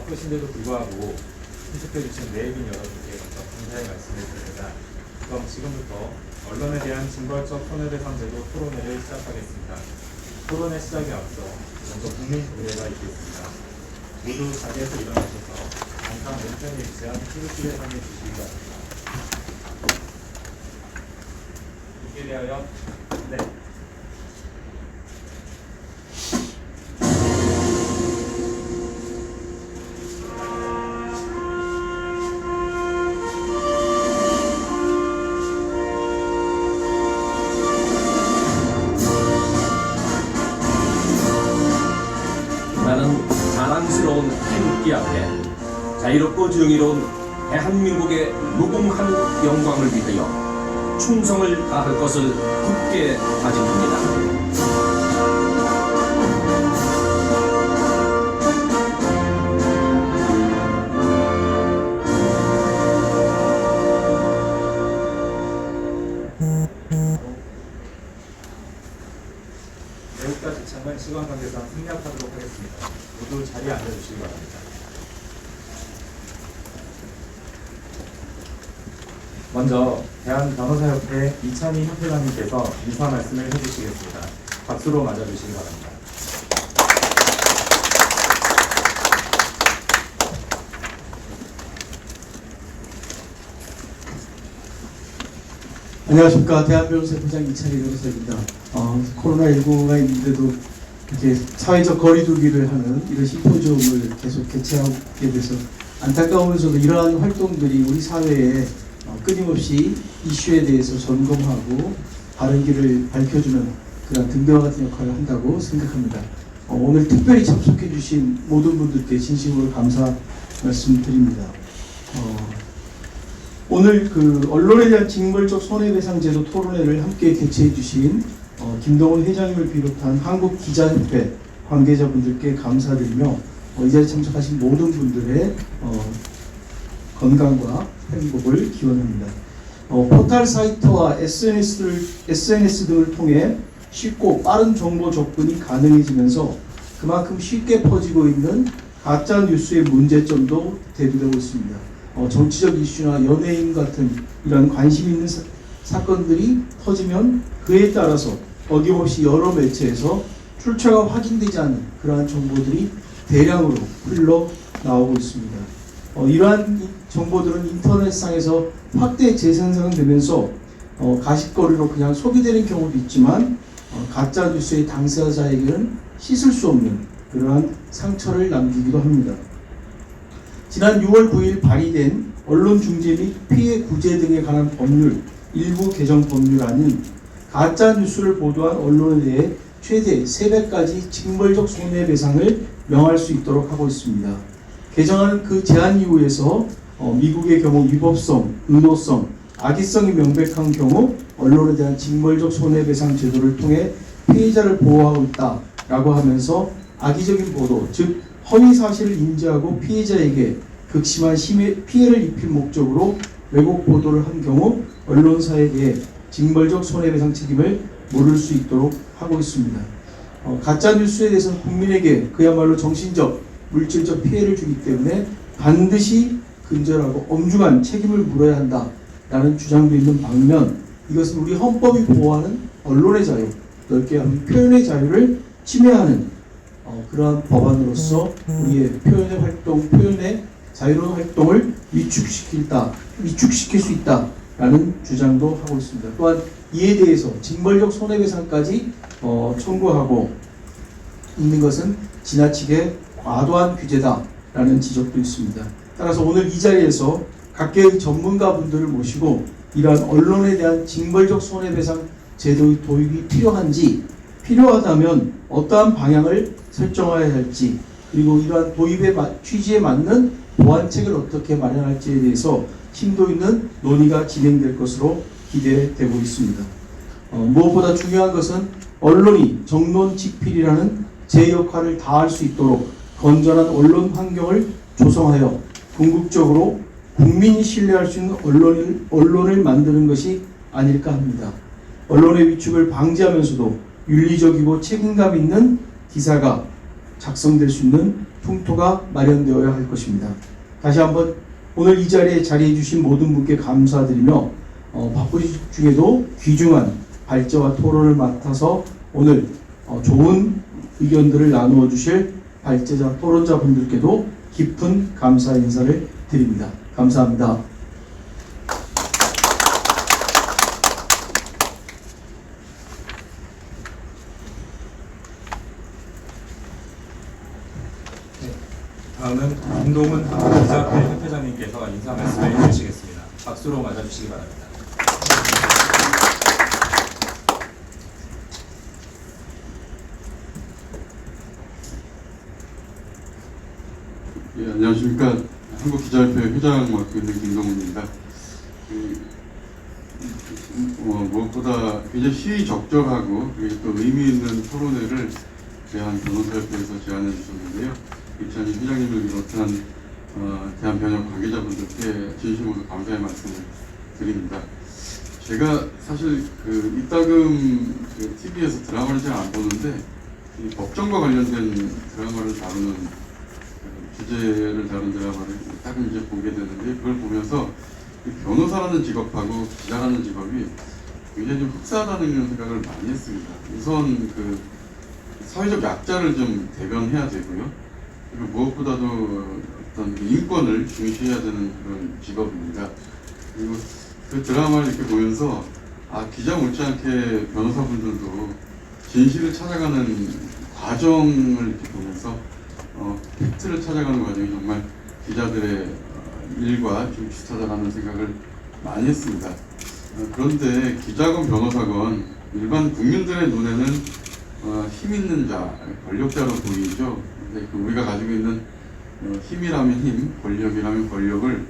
바쁘신데도 불구하고 투표해주신 내빈 여러분께 먼저 감사의 말씀을 드립니다. 그럼 지금부터 언론에 대한 징벌적 손해배상 제도 토론회를 시작하겠습니다. 토론회 시작에 앞서 먼저 국민 의례가 있겠습니다. 모두 자리에서 일어나셔서 잠깐 왼편에 위치한 TV실에 상해 주시기 바랍니다. 이에 대하여 네. 나는 자랑스러운 태극기 앞에 자유롭고 정의로운 대한민국의 무궁한 영광을 위하여 충성을 다할 것을 굳게 다짐합니다. 매우까지 장관 시간 관계상 생략하도록 하겠습니다. 모두 자리에 앉아주시기 바랍니다. 먼저 대한변호사협회 이찬희 협회장님께서 인사 말씀을 해주시겠습니다. 박수로 맞아주시기 바랍니다. 안녕하십니까. 대한변호사협회장 이찬희 변호사입니다. 코로나19가 있는데도 이렇게 사회적 거리두기를 하는 이런 심포지엄을 계속 개최하게 돼서 안타까우면서도 이러한 활동들이 우리 사회에 끊임없이 이슈에 대해서 점검하고 바른 길을 밝혀주는 그런 등대와 같은 역할을 한다고 생각합니다. 오늘 특별히 참석해 주신 모든 분들께 진심으로 감사 말씀드립니다. 오늘 언론에 대한 징벌적 손해배상제도 토론회를 함께 개최해 주신 김동훈 회장님을 비롯한 한국기자협회 관계자분들께 감사드리며 이 자리에 참석하신 모든 분들의 건강과 행복을 기원합니다. 포털 사이트와 SNS 등을 통해 쉽고 빠른 정보 접근이 가능해지면서 그만큼 쉽게 퍼지고 있는 가짜 뉴스의 문제점도 대두되고 있습니다. 정치적 이슈나 연예인 같은 이런 관심 있는 사건들이 터지면 그에 따라서 어김없이 여러 매체에서 출처가 확인되지 않은 그러한 정보들이 대량으로 흘러나오고 있습니다. 이러한 정보들은 인터넷상에서 확대 재생산되면서 가십거리로 그냥 소비되는 경우도 있지만 가짜 뉴스의 당사자에게는 씻을 수 없는 그러한 상처를 남기기도 합니다. 지난 6월 9일 발의된 언론중재 및 피해 구제 등에 관한 법률 일부 개정 법률안은 가짜 뉴스를 보도한 언론에 대해 최대 3배까지 징벌적 손해배상을 명할 수 있도록 하고 있습니다. 개정안은 그 제한 이유에서 미국의 경우 위법성, 의도성, 악의성이 명백한 경우 언론에 대한 징벌적 손해배상 제도를 통해 피해자를 보호하고 있다라고 하면서 악의적인 보도, 즉 허위 사실을 인지하고 피해자에게 극심한 피해를 입힐 목적으로 왜곡 보도를 한 경우 언론사에 대해 징벌적 손해배상 책임을 물을 수 있도록 하고 있습니다. 가짜 뉴스에 대해서는 국민에게 그야말로 정신적, 물질적 피해를 주기 때문에 반드시 근절하고 엄중한 책임을 물어야 한다라는 주장도 있는 반면 이것은 우리 헌법이 보호하는 언론의 자유, 넓게 하면 표현의 자유를 침해하는 그러한 법안으로서 우리의 표현의 활동, 표현의 자유로운 활동을 위축시킬 수 있다라는 주장도 하고 있습니다. 또한 이에 대해서 징벌적 손해배상까지 청구하고 있는 것은 지나치게 과도한 규제다라는 지적도 있습니다. 따라서 오늘 이 자리에서 각계의 전문가분들을 모시고 이러한 언론에 대한 징벌적 손해배상 제도의 도입이 필요한지, 필요하다면 어떠한 방향을 설정해야 할지, 그리고 이러한 도입의 취지에 맞는 보완책을 어떻게 마련할지에 대해서 심도 있는 논의가 진행될 것으로 기대되고 있습니다. 무엇보다 중요한 것은 언론이 정론직필이라는 제 역할을 다할 수 있도록 건전한 언론 환경을 조성하여 궁극적으로 국민이 신뢰할 수 있는 언론을 만드는 것이 아닐까 합니다. 언론의 위축을 방지하면서도 윤리적이고 책임감 있는 기사가 작성될 수 있는 풍토가 마련되어야 할 것입니다. 다시 한번 오늘 이 자리에 자리해 주신 모든 분께 감사드리며 바쁘신 중에도 귀중한 발제와 토론을 맡아서 오늘 좋은 의견들을 나누어 주실 발제자 토론자 분들께도 깊은 감사 인사를 드립니다. 감사합니다. 다음은 김동훈 한국기자협회 협회장님께서 인사 말씀을 해주시겠습니다. 박수로 맞아주시기 바랍니다. 예, 안녕하십니까. 한국기자협회 회장 맡고 있는 김동훈입니다. 무엇보다 굉장히 시의적절하고 그리고 또 의미 있는 토론회를 대한변호사협회에서 제안해 주셨는데요. 이찬희 회장님을 비롯한 대한변협 관계자분들께 진심으로 감사의 말씀을 드립니다. 제가 사실 이따금 TV에서 드라마를 잘 안 보는데 이 법정과 관련된 드라마를 다루는 주제를 다룬 드라마를 이따금 이제 보게 되는데 그걸 보면서 변호사라는 직업하고 기자라는 직업이 굉장히 좀 흡사하다는 생각을 많이 했습니다. 우선 사회적 약자를 좀 대변해야 되고요. 그리고 무엇보다도 어떤 인권을 중시해야 되는 그런 직업입니다. 그리고 그 드라마를 이렇게 보면서 기자 못지않게 변호사분들도 진실을 찾아가는 과정을 이렇게 보면서 팩트를 찾아가는 과정이 정말 기자들의 일과 좀 비슷하다는 생각을 많이 했습니다. 그런데 기자건 변호사건 일반 국민들의 눈에는 힘 있는 자, 권력자로 보이죠. 근데 우리가 가지고 있는 힘이라면 힘, 권력이라면 권력을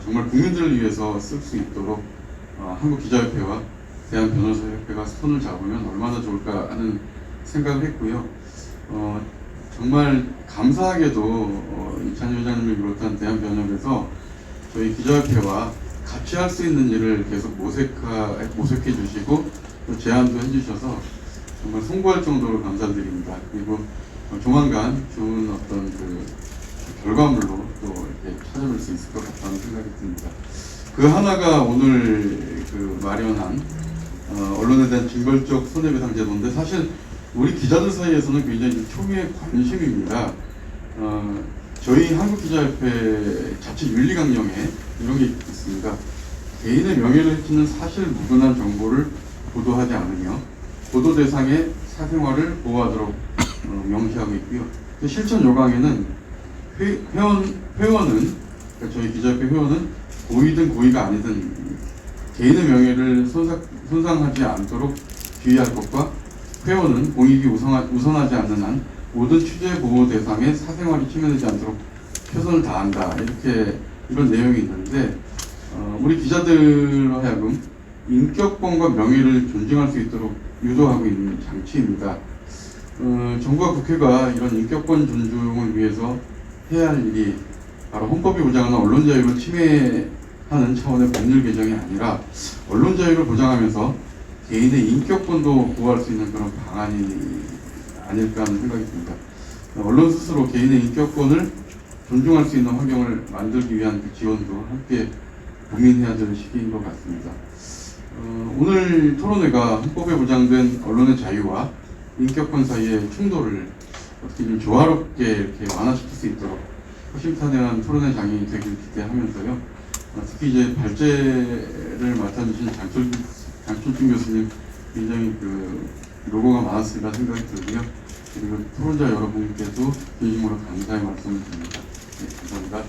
정말 국민들을 위해서 쓸 수 있도록 한국기자협회와 대한변호사협회가 손을 잡으면 얼마나 좋을까 하는 생각을 했고요. 정말 감사하게도 이찬희 회장님을 비롯한 대한변협에서 저희 기자협회와 같이 할 수 있는 일을 계속 모색해 주시고 또 제안도 해주셔서 정말 송구할 정도로 감사드립니다. 그리고 조만간 좋은 어떤 결과물로 또 이렇게 찾아뵐 수 있을 것 같다는 생각이 듭니다. 그 하나가 오늘 마련한 언론에 대한 징벌적 손해배상 제도인데 사실 우리 기자들 사이에서는 굉장히 초미의 관심입니다. 저희 한국기자협회 자체 윤리강령에 이런 게 있습니다. 개인의 명예를 해치는 사실 무근한 정보를 보도하지 않으며 보도 대상의 사생활을 보호하도록 명시하고 있고요. 그 실천 요강에는 회원은 그러니까 저희 기자협회 회원은 고의든 고의가 아니든 개인의 명예를 손상하지 않도록 주의할 것과 회원은 공익이 우선하지 않는 한 모든 취재 보호 대상의 사생활이 침해되지 않도록 최선을 다한다. 이런 내용이 있는데 우리 기자들로 하여금 인격권과 명예를 존중할 수 있도록 유도하고 있는 장치입니다. 정부와 국회가 이런 인격권 존중을 위해서 해야 할 일이 바로 헌법이 보장하는 언론 자유를 침해하는 차원의 법률 개정이 아니라 언론 자유를 보장하면서 개인의 인격권도 보호할 수 있는 그런 방안이 아닐까 하는 생각이 듭니다. 언론 스스로 개인의 인격권을 존중할 수 있는 환경을 만들기 위한 지원도 함께 고민해야 될 시기인 것 같습니다. 오늘 토론회가 헌법에 보장된 언론의 자유와 인격권 사이의 충돌을 어떻게 좀 조화롭게 이렇게 완화시킬 수 있도록 허심탄회한 토론회 장이 되길 기대하면서요. 특히 이제 발제를 맡아주신 장철준 교수님 굉장히 로고가 많았습니다 생각이 들고요. 그리고 토론자 여러분께도 진심으로 감사의 말씀을 드립니다. 네, 감사합니다.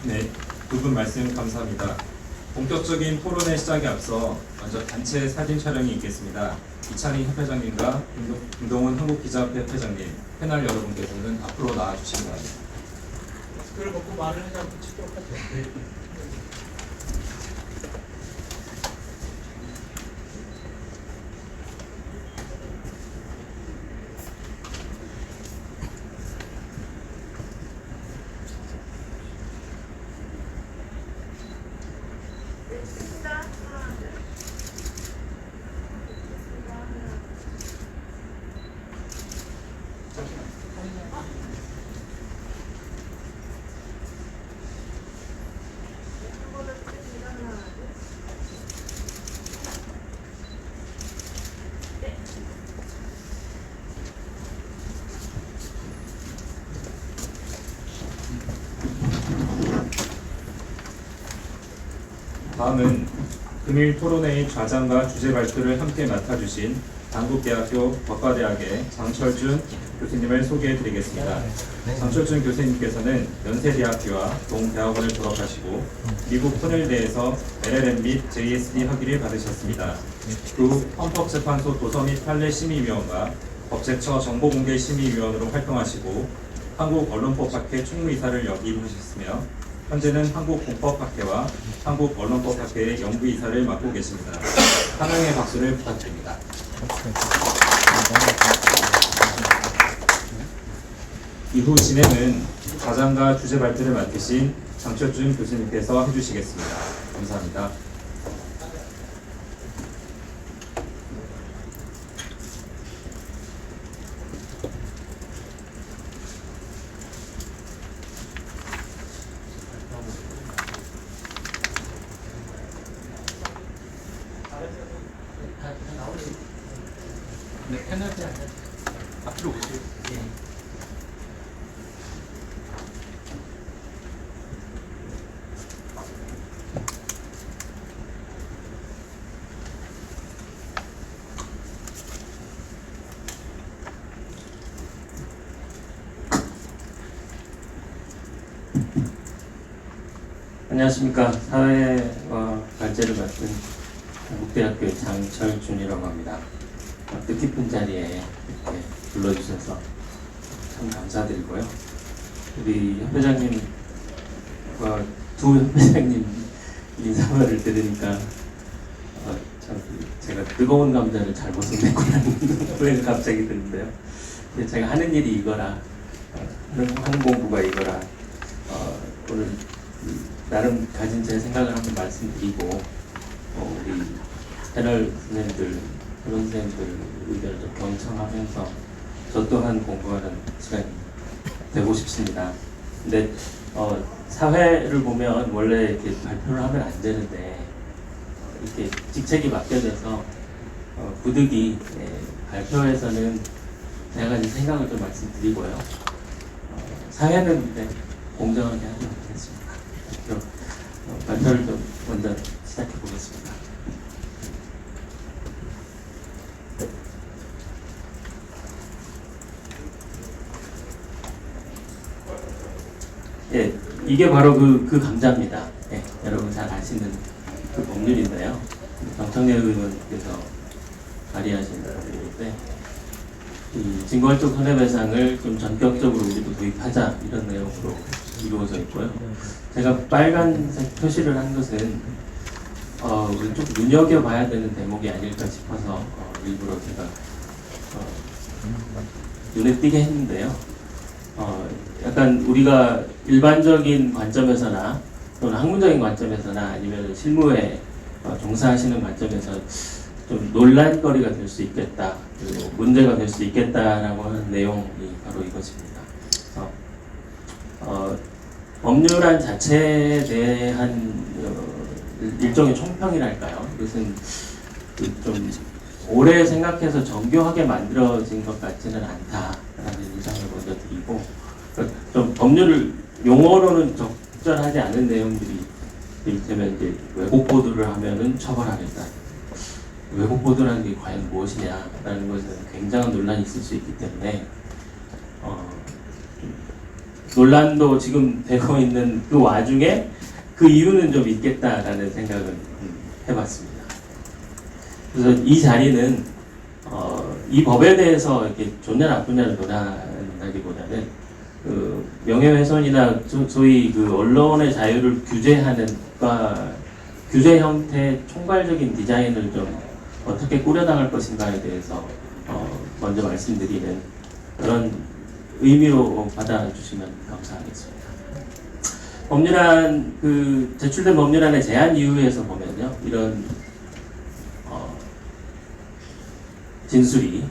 네, 두 분 말씀 감사합니다. 본격적인 토론회 시작에 앞서 먼저 단체 사진 촬영이 있겠습니다. 이찬희 협회장님과 김동훈 한국기자협회 회장님, 패널 여러분께서는 앞으로 나와주시기 바랍니다. 마스크를 벗고 말을 하지 않고 똑같아요. 네, 됐습니다. 하나, 둘. 다음은 금일 토론회의 좌장과 주제 발표를 함께 맡아주신 단국대학교 법과대학의 장철준 교수님을 소개해드리겠습니다. 장철준 교수님께서는 연세대학교와 동대학원을 졸업하시고 미국 코넬대에서 LLM 및 JSD 학위를 받으셨습니다. 그 후 헌법재판소 도서 및 판례 심의위원과 법제처 정보공개심의위원으로 활동하시고 한국언론법학회 총무이사를 역임하셨으며 현재는 한국공법학회와 한국언론법학회의 연구이사를 맡고 계십니다. 환영의 박수를 부탁드립니다. 이후 진행은 과장과 주제 발표를 맡으신 장철준 교수님께서 해주시겠습니다. 감사합니다. 네, 에너지 앞으로 오세요. 안녕하십니까. 사회와 발제를 맡은 한국대학교의 장철준이라고 합니다. 뜻깊은 자리에 이렇게 불러주셔서 참 감사드리고요. 우리 협회장님과 두 협회장님 인사말을 들으니까 참 제가 뜨거운 감자를 잘못 섞냈구나 후회가 갑자기 드는데요. 근데 제가 하는 일이 이거라, 하는 공부가 이거라, 오늘 나름 가진 제 생각을 한번 말씀드리고 우리 패널 선생님들, 그런 선생님들 의견을 좀 경청하면서 저 또한 공부하는 시간이 되고 싶습니다. 근데 사회를 보면 원래 이렇게 발표를 하면 안 되는데 이렇게 직책이 맡겨져서 부득이 발표에서는 제가 가진 생각을 좀 말씀드리고요. 사회는 공정하게 하도록 하겠습니다. 그럼 발표를 좀 먼저 시작해 보겠습니다. 예, 이게 바로 그 감자입니다. 예, 여러분 잘 아시는 그 법률인데요. 정청래 의원께서 발의하신 법률인데, 이 증거활동 손해배상을 좀 전격적으로 우리도 도입하자 이런 내용으로 이루어져 있고요. 제가 빨간색 표시를 한 것은 우리 좀 눈여겨봐야 되는 대목이 아닐까 싶어서 일부러 제가 눈에 띄게 했는데요. 약간 우리가 일반적인 관점에서나 또는 학문적인 관점에서나 아니면 실무에 종사하시는 관점에서 좀 논란거리가 될 수 있겠다, 그리고 문제가 될 수 있겠다라고 하는 내용이 바로 이것입니다. 법률안 자체에 대한 일종의 총평이랄까요? 이것은 좀 오래 생각해서 정교하게 만들어진 것 같지는 않다라는 인상을 먼저 드리고, 좀 법률 용어로는 적절하지 않은 내용들이 이를테면 이제 왜곡 보도를 하면은 처벌하겠다. 왜곡 보도라는 게 과연 무엇이냐라는 것은 굉장한 논란이 있을 수 있기 때문에 논란도 지금 되고 있는 그 와중에 그 이유는 좀 있겠다라는 생각을 해봤습니다. 그래서 이 자리는 이 법에 대해서 이렇게 좋냐 나쁘냐를 논하기보다는 그 명예훼손이나 소위 그 언론의 자유를 규제하는 규제 형태의 총괄적인 디자인을 좀 어떻게 꾸려나갈 것인가에 대해서 먼저 말씀드리는 그런 의미로 받아주시면 감사하겠습니다. 법률안 제출된 법률안의 제안 이유에서 보면요, 이런 진술이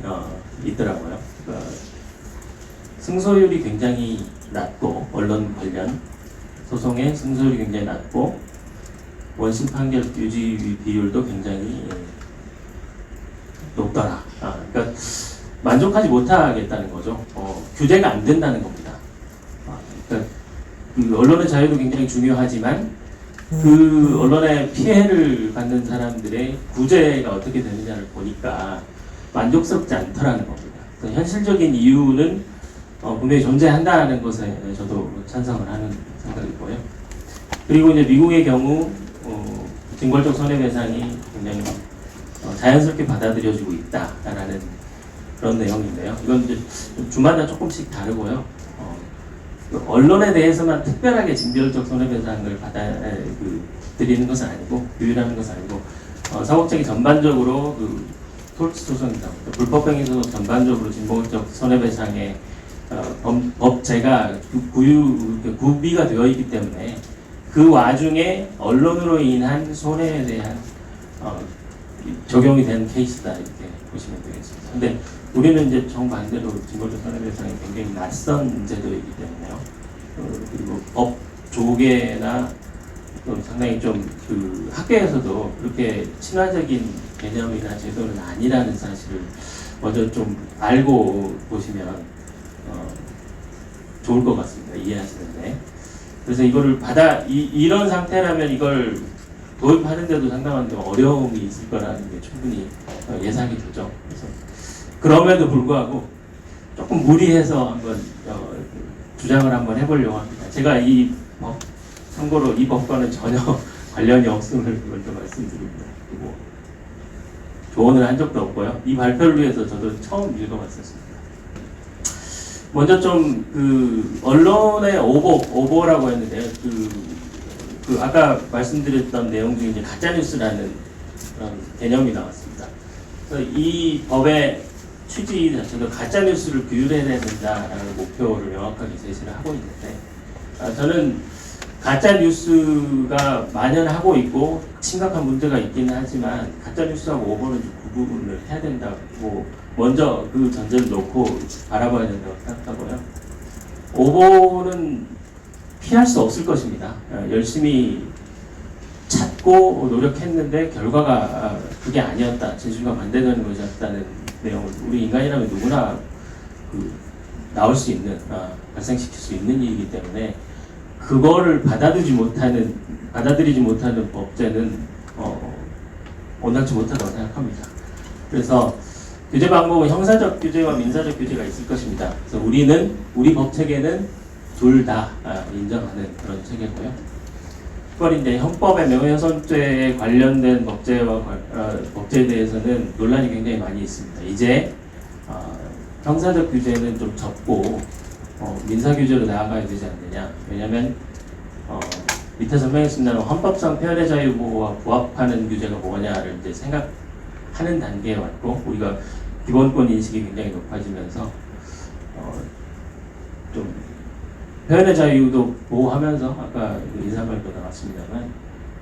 있더라고요. 그러니까 승소율이 굉장히 낮고, 언론 관련 소송의 승소율이 굉장히 낮고, 원심 판결 유지 비율도 굉장히 높더라. 그러니까 만족하지 못하겠다는 거죠. 규제가 안 된다는 겁니다. 그러니까 그 언론의 자유도 굉장히 중요하지만 그 언론의 피해를 받는 사람들의 구제가 어떻게 되느냐를 보니까 만족스럽지 않더라는 겁니다. 그래서 현실적인 이유는 분명히 존재한다는 것에 저도 찬성을 하는 생각이고요. 그리고 이제 미국의 경우 징벌적 손해배상이 굉장히 자연스럽게 받아들여지고 있다라는 그런 내용인데요. 이건 이제 주마다 조금씩 다르고요. 언론에 대해서만 특별하게 징벌적 손해배상을 드리는 것은 아니고 규율하는 것은 아니고 사법적인 전반적으로 그 토르츠 소송이다 불법행위소 전반적으로 징벌적 손해배상의 법제가 구비가 되어 있기 때문에 그 와중에 언론으로 인한 손해에 대한 적용이 된 케이스다 이렇게 보시면 되겠습니다. 근데 우리는 이제 정반대로 징벌적 손해배상이 굉장히 낯선 제도이기 때문에요. 그리고 법 조계나 또 상당히 좀 그 학계에서도 그렇게 친화적인 개념이나 제도는 아니라는 사실을 먼저 좀 알고 보시면 좋을 것 같습니다. 이해하시는데. 그래서 이거를 이런 상태라면 이걸 도입하는데도 상당한 어려움이 있을 거라는 게 충분히 예상이 되죠. 그래서 그럼에도 불구하고 조금 무리해서 한번 주장을 한번 해보려고 합니다. 제가 참고로 이 법과는 전혀 관련이 없음을 먼저 말씀드립니다. 그리고 조언을 한 적도 없고요. 이 발표를 위해서 저도 처음 읽어봤었습니다. 먼저 좀 언론의 오보라고 했는데요. 아까 말씀드렸던 내용 중에 이제 가짜뉴스라는 그런 개념이 나왔습니다. 그래서 이 법의 취지 자체도 가짜뉴스를 규율해야 된다라는 목표를 명확하게 제시를 하고 있는데, 저는 가짜뉴스가 만연하고 있고 심각한 문제가 있기는 하지만 가짜뉴스하고 오보는 좀 구분을 해야 된다고 먼저 그 전제를 놓고 바라봐야 된다고 생각하고요. 오보는 피할 수 없을 것입니다. 열심히 찾고 노력했는데 결과가 그게 아니었다, 진실과 반대되는 것이었다는 내용을 우리 인간이라면 누구나 나올 수 있는, 발생시킬 수 있는 일이기 때문에 그거를 받아들이지 못하는 법제는 온당치 못하다고 생각합니다. 그래서 규제 방법은 형사적 규제와 민사적 규제가 있을 것입니다. 그래서 우리 법 체계는 둘 다 인정하는 그런 체계고요. 특별히 이제 형법의 명예훼손죄에 관련된 법제에 대해서는 논란이 굉장히 많이 있습니다. 이제 형사적 규제는 좀 접고 민사 규제로 나아가야 되지 않느냐. 왜냐하면 밑에 설명했습니다만 헌법상 표현의 자유 보호와 부합하는 규제가 뭐냐를 이제 생각하는 단계에 왔고, 우리가 기본권 인식이 굉장히 높아지면서 좀 표현의 자유도 보호하면서, 아까 인사말도 나왔습니다만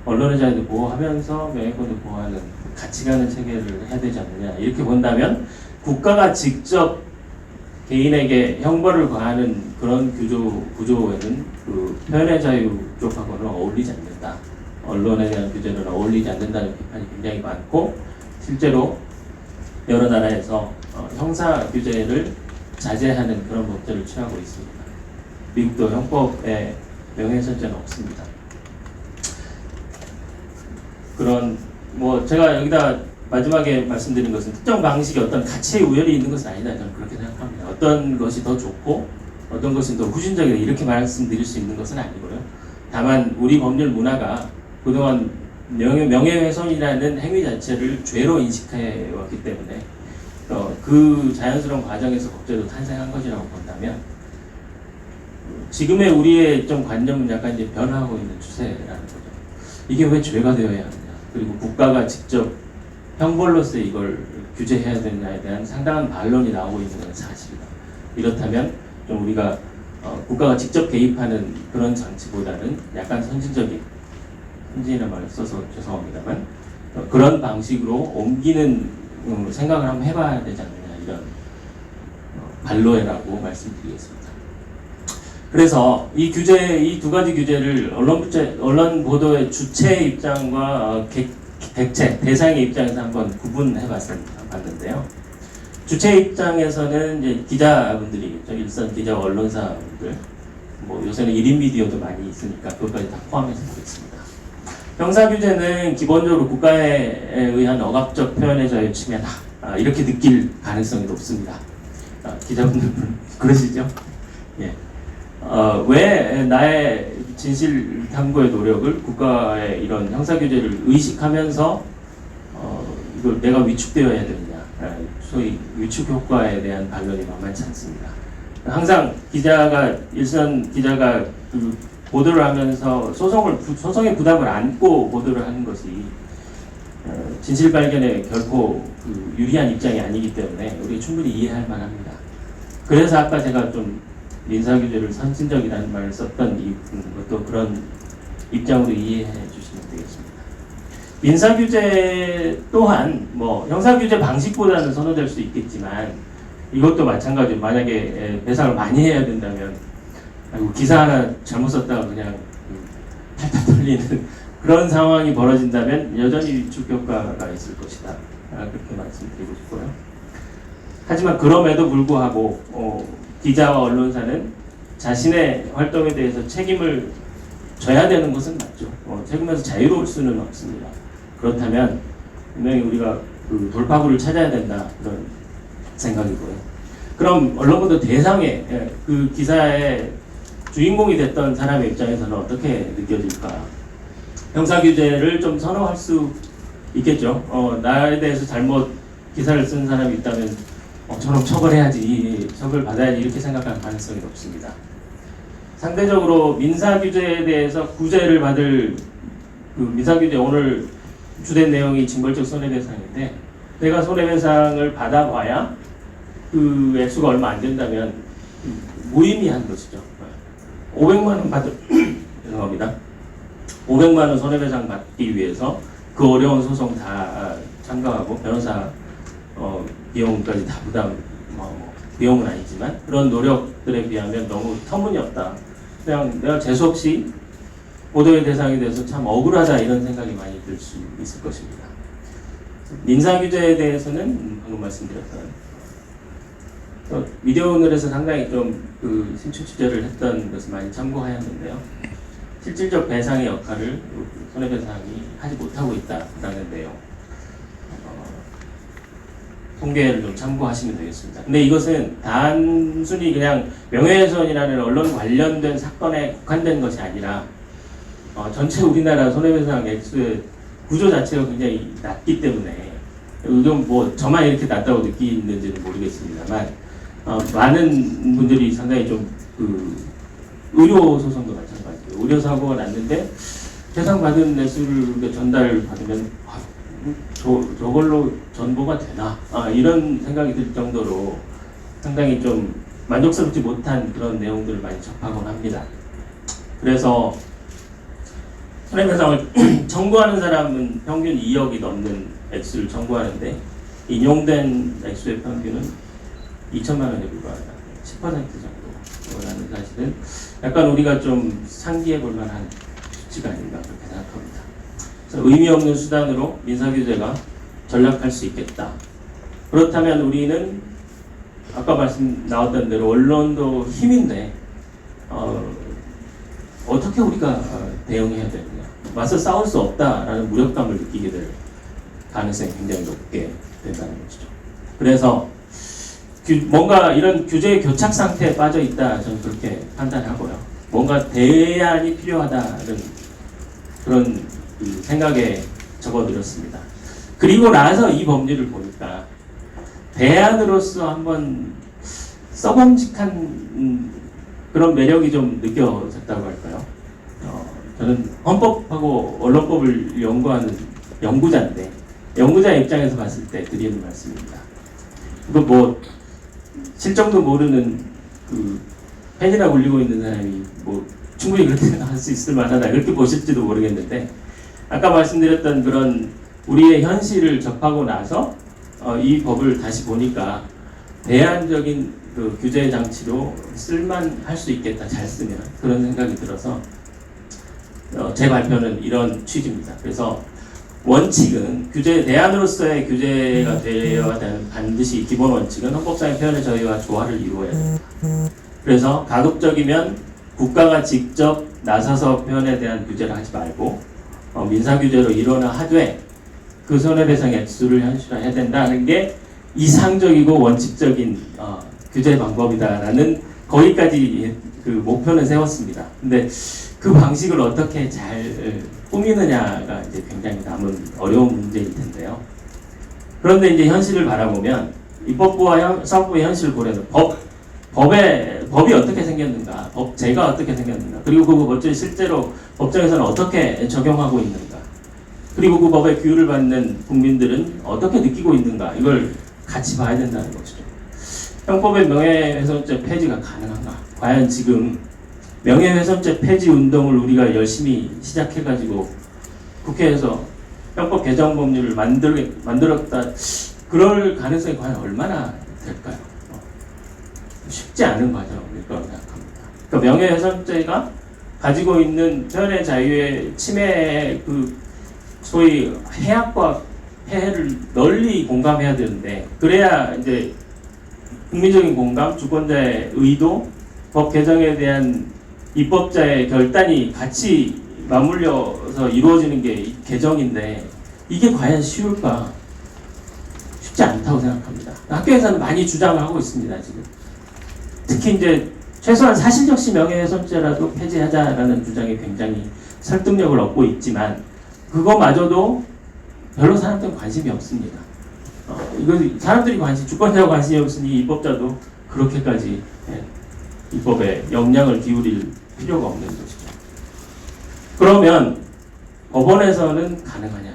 언론의 자유도 보호하면서 명예권도 보호하는 같이 가는 체계를 해야 되지 않느냐. 이렇게 본다면 국가가 직접 개인에게 형벌을 가하는 그런 구조에는 그 표현의 자유 쪽하고는 어울리지 않는다. 언론에 대한 규제는 어울리지 않는다는 비판이 굉장히 많고, 실제로 여러 나라에서 형사 규제를 자제하는 그런 법제를 취하고 있습니다. 미국도 형법에 명예훼손죄는 없습니다. 제가 여기다 마지막에 말씀드린 것은 특정 방식의 어떤 가치의 우열이 있는 것은 아니다. 저는 그렇게 생각합니다. 어떤 것이 더 좋고 어떤 것이 더 후진적이다 이렇게 말씀드릴 수 있는 것은 아니고요. 다만 우리 법률 문화가 그동안 명예훼손이라는 행위 자체를 죄로 인식해 왔기 때문에 그 자연스러운 과정에서 법제도 탄생한 것이라고 본다면, 지금의 우리의 좀 관념은 약간 이제 변화하고 있는 추세라는 거죠. 이게 왜 죄가 되어야 하느냐, 그리고 국가가 직접 형벌로서 이걸 규제해야 되느냐에 대한 상당한 반론이 나오고 있는 건 사실이다. 이렇다면 좀 우리가 국가가 직접 개입하는 그런 장치보다는 약간 선진이라는 말을 써서 죄송합니다만 그런 방식으로 옮기는 생각을 한번 해봐야 되지 않느냐, 이런 반로해라고 말씀드리겠습니다. 그래서 이 두 가지 규제를 언론 보도의 주체 입장과 객체, 대상의 입장에서 한번 구분해 봤는데요. 주체 입장에서는 이제 기자분들이겠죠. 일선 기자, 언론사분들. 요새는 1인 미디어도 많이 있으니까 그것까지 다 포함해서 보겠습니다. 형사규제는 기본적으로 국가에 의한 억압적 표현의 자유 침해다. 이렇게 느낄 가능성이 높습니다. 기자분들 그러시죠? 예. 왜 나의 진실 탐구의 노력을 국가의 이런 형사규제를 의식하면서 이걸 내가 위축되어야 되느냐. 소위 위축 효과에 대한 반론이 만만치 않습니다. 항상 일선 기자가 그 보도를 하면서 소송의 부담을 안고 보도를 하는 것이 진실 발견에 결코 그 유리한 입장이 아니기 때문에 우리 충분히 이해할 만합니다. 그래서 아까 제가 좀 민사규제를 선진적이라는 말을 썼던 것도 그런 입장으로 이해해 주시면 되겠습니다. 민사규제 또한 뭐 형사규제 방식보다는 선호될 수 있겠지만 이것도 마찬가지로 만약에 배상을 많이 해야 된다면 기사 하나 잘못 썼다가 그냥 탈탈 털리는 그런 상황이 벌어진다면 여전히 위축 효과가 있을 것이다. 그렇게 말씀드리고 싶고요. 하지만 그럼에도 불구하고 기자와 언론사는 자신의 활동에 대해서 책임을 져야 되는 것은 맞죠. 책임에서 자유로울 수는 없습니다. 그렇다면 분명히 우리가 그 돌파구를 찾아야 된다 그런 생각이고요. 그럼 언론보도 대상의 그 기사의 주인공이 됐던 사람의 입장에서는 어떻게 느껴질까? 형사규제를 좀 선호할 수 있겠죠. 나에 대해서 잘못 기사를 쓴 사람이 있다면 저놈 처벌해야지, 처벌 받아야지 이렇게 생각할 가능성이 높습니다. 상대적으로 민사규제에 대해서 구제를 받을 그 민사규제 오늘 주된 내용이 징벌적 손해배상인데 내가 손해배상을 받아봐야 그 액수가 얼마 안 된다면 무의미한 것이죠. 500만 원 죄송합니다. 500만 원 손해배상 받기 위해서 그 어려운 소송 다 참가하고 변호사 비용까지 다 비용은 아니지만 그런 노력들에 비하면 너무 터무니없다. 그냥 내가 재수없이 보도의 대상이 돼서 참 억울하다 이런 생각이 많이 들 수 있을 것입니다. 민사규제에 대해서는 방금 말씀드렸던 미디어 오늘에서 상당히 좀 그 신축 취재를 했던 것을 많이 참고하였는데요. 실질적 배상의 역할을 손해배상이 하지 못하고 있다라는 내용 통계를 좀 참고하시면 되겠습니다. 근데 이것은 단순히 그냥 명예훼손이라는 언론 관련된 사건에 국한된 것이 아니라 전체 우리나라 손해배상 액수의 구조 자체가 굉장히 낮기 때문에 이건 뭐 저만 이렇게 낮다고 느끼는지는 모르겠습니다만 많은 분들이 상당히 좀 그 의료 소송도 마찬가지예요. 의료 사고가 났는데 배상 받은 액수를 전달 받으면 저걸로 전보가 되나 이런 생각이 들 정도로 상당히 좀 만족스럽지 못한 그런 내용들을 많이 접하곤 합니다. 그래서 손해배상을 청구하는 사람은 평균 2억이 넘는 액수를 청구하는데 인용된 액수의 평균은 2천만 원에 불과하다. 10% 정도라는 사실은 약간 우리가 좀 상기해 볼 만한 수치가 아닌가 그렇게 생각합니다. 그래서 의미 없는 수단으로 민사규제가 전락할 수 있겠다. 그렇다면 우리는 아까 말씀 나왔던 대로 언론도 힘인데 어떻게 우리가 대응해야 되느냐. 맞서 싸울 수 없다라는 무력감을 느끼게 될 가능성이 굉장히 높게 된다는 것이죠. 그래서 뭔가 이런 규제의 교착 상태에 빠져 있다 저는 그렇게 판단하고요. 뭔가 대안이 필요하다는 그런 생각에 적어드렸습니다. 그리고 나서 이 법률을 보니까 대안으로서 한번 써봄직한 그런 매력이 좀 느껴졌다고 할까요? 저는 헌법하고 언론법을 연구하는 연구자인데 연구자 입장에서 봤을 때 드리는 말씀입니다. 이거 뭐 실정도 모르는 그 팬이라 불리고 있는 사람이 뭐 충분히 그렇게 생각할 수 있을 만하다 그렇게 보실지도 모르겠는데 아까 말씀드렸던 그런 우리의 현실을 접하고 나서 이 법을 다시 보니까 대안적인 그 규제 장치로 쓸만할 수 있겠다 잘 쓰면 그런 생각이 들어서 제 발표는 이런 취지입니다. 그래서 원칙은 규제 대안으로서의 규제가 되어야 되는 반드시 기본 원칙은 헌법상의 표현의 자유와 조화를 이루어야 됩니다. 그래서 가급적이면 국가가 직접 나서서 표현에 대한 규제를 하지 말고 민사규제로 일어나 하되 그 손해배상 액수를 현실화해야 된다는 게 이상적이고 원칙적인 규제 방법이다라는 거기까지 그 목표는 세웠습니다. 근데 그 방식을 어떻게 잘 꾸미느냐가 이제 굉장히 남은 어려운 문제일 텐데요. 그런데 이제 현실을 바라보면 입법부와 사법부의 현실 고려는 법이 어떻게 생겼는가, 법제가 어떻게 생겼는가, 그리고 그 법제를 실제로 법정에서는 어떻게 적용하고 있는가, 그리고 그 법의 규율을 받는 국민들은 어떻게 느끼고 있는가, 이걸 같이 봐야 된다는 것이죠. 형법의 명예훼손죄 폐지가 가능한가? 과연 지금 명예훼손죄 폐지 운동을 우리가 열심히 시작해가지고 국회에서 형법 개정 법률을 만들었다, 그럴 가능성이 과연 얼마나 될까요? 쉽지 않은 과정일 거라고 생각합니다. 그러니까 명예훼손죄가 가지고 있는 표현의 자유의 침해의 그 소위 해악과 폐해를 널리 공감해야 되는데, 그래야 이제 국민적인 공감, 주권자의 의도, 법 개정에 대한 입법자의 결단이 같이 맞물려서 이루어지는 게 개정인데, 이게 과연 쉬울까? 쉽지 않다고 생각합니다. 학교에서는 많이 주장을 하고 있습니다, 지금. 특히 이제 최소한 사실적시 명예훼손죄라도 폐지하자라는 주장이 굉장히 설득력을 얻고 있지만, 그거마저도 별로 사람들은 관심이 없습니다. 이거 사람들이 주권자가 관심이 없으니 입법자도 그렇게까지 입법에 역량을 기울일 필요가 없는 것이죠. 그러면 법원에서는 가능하냐?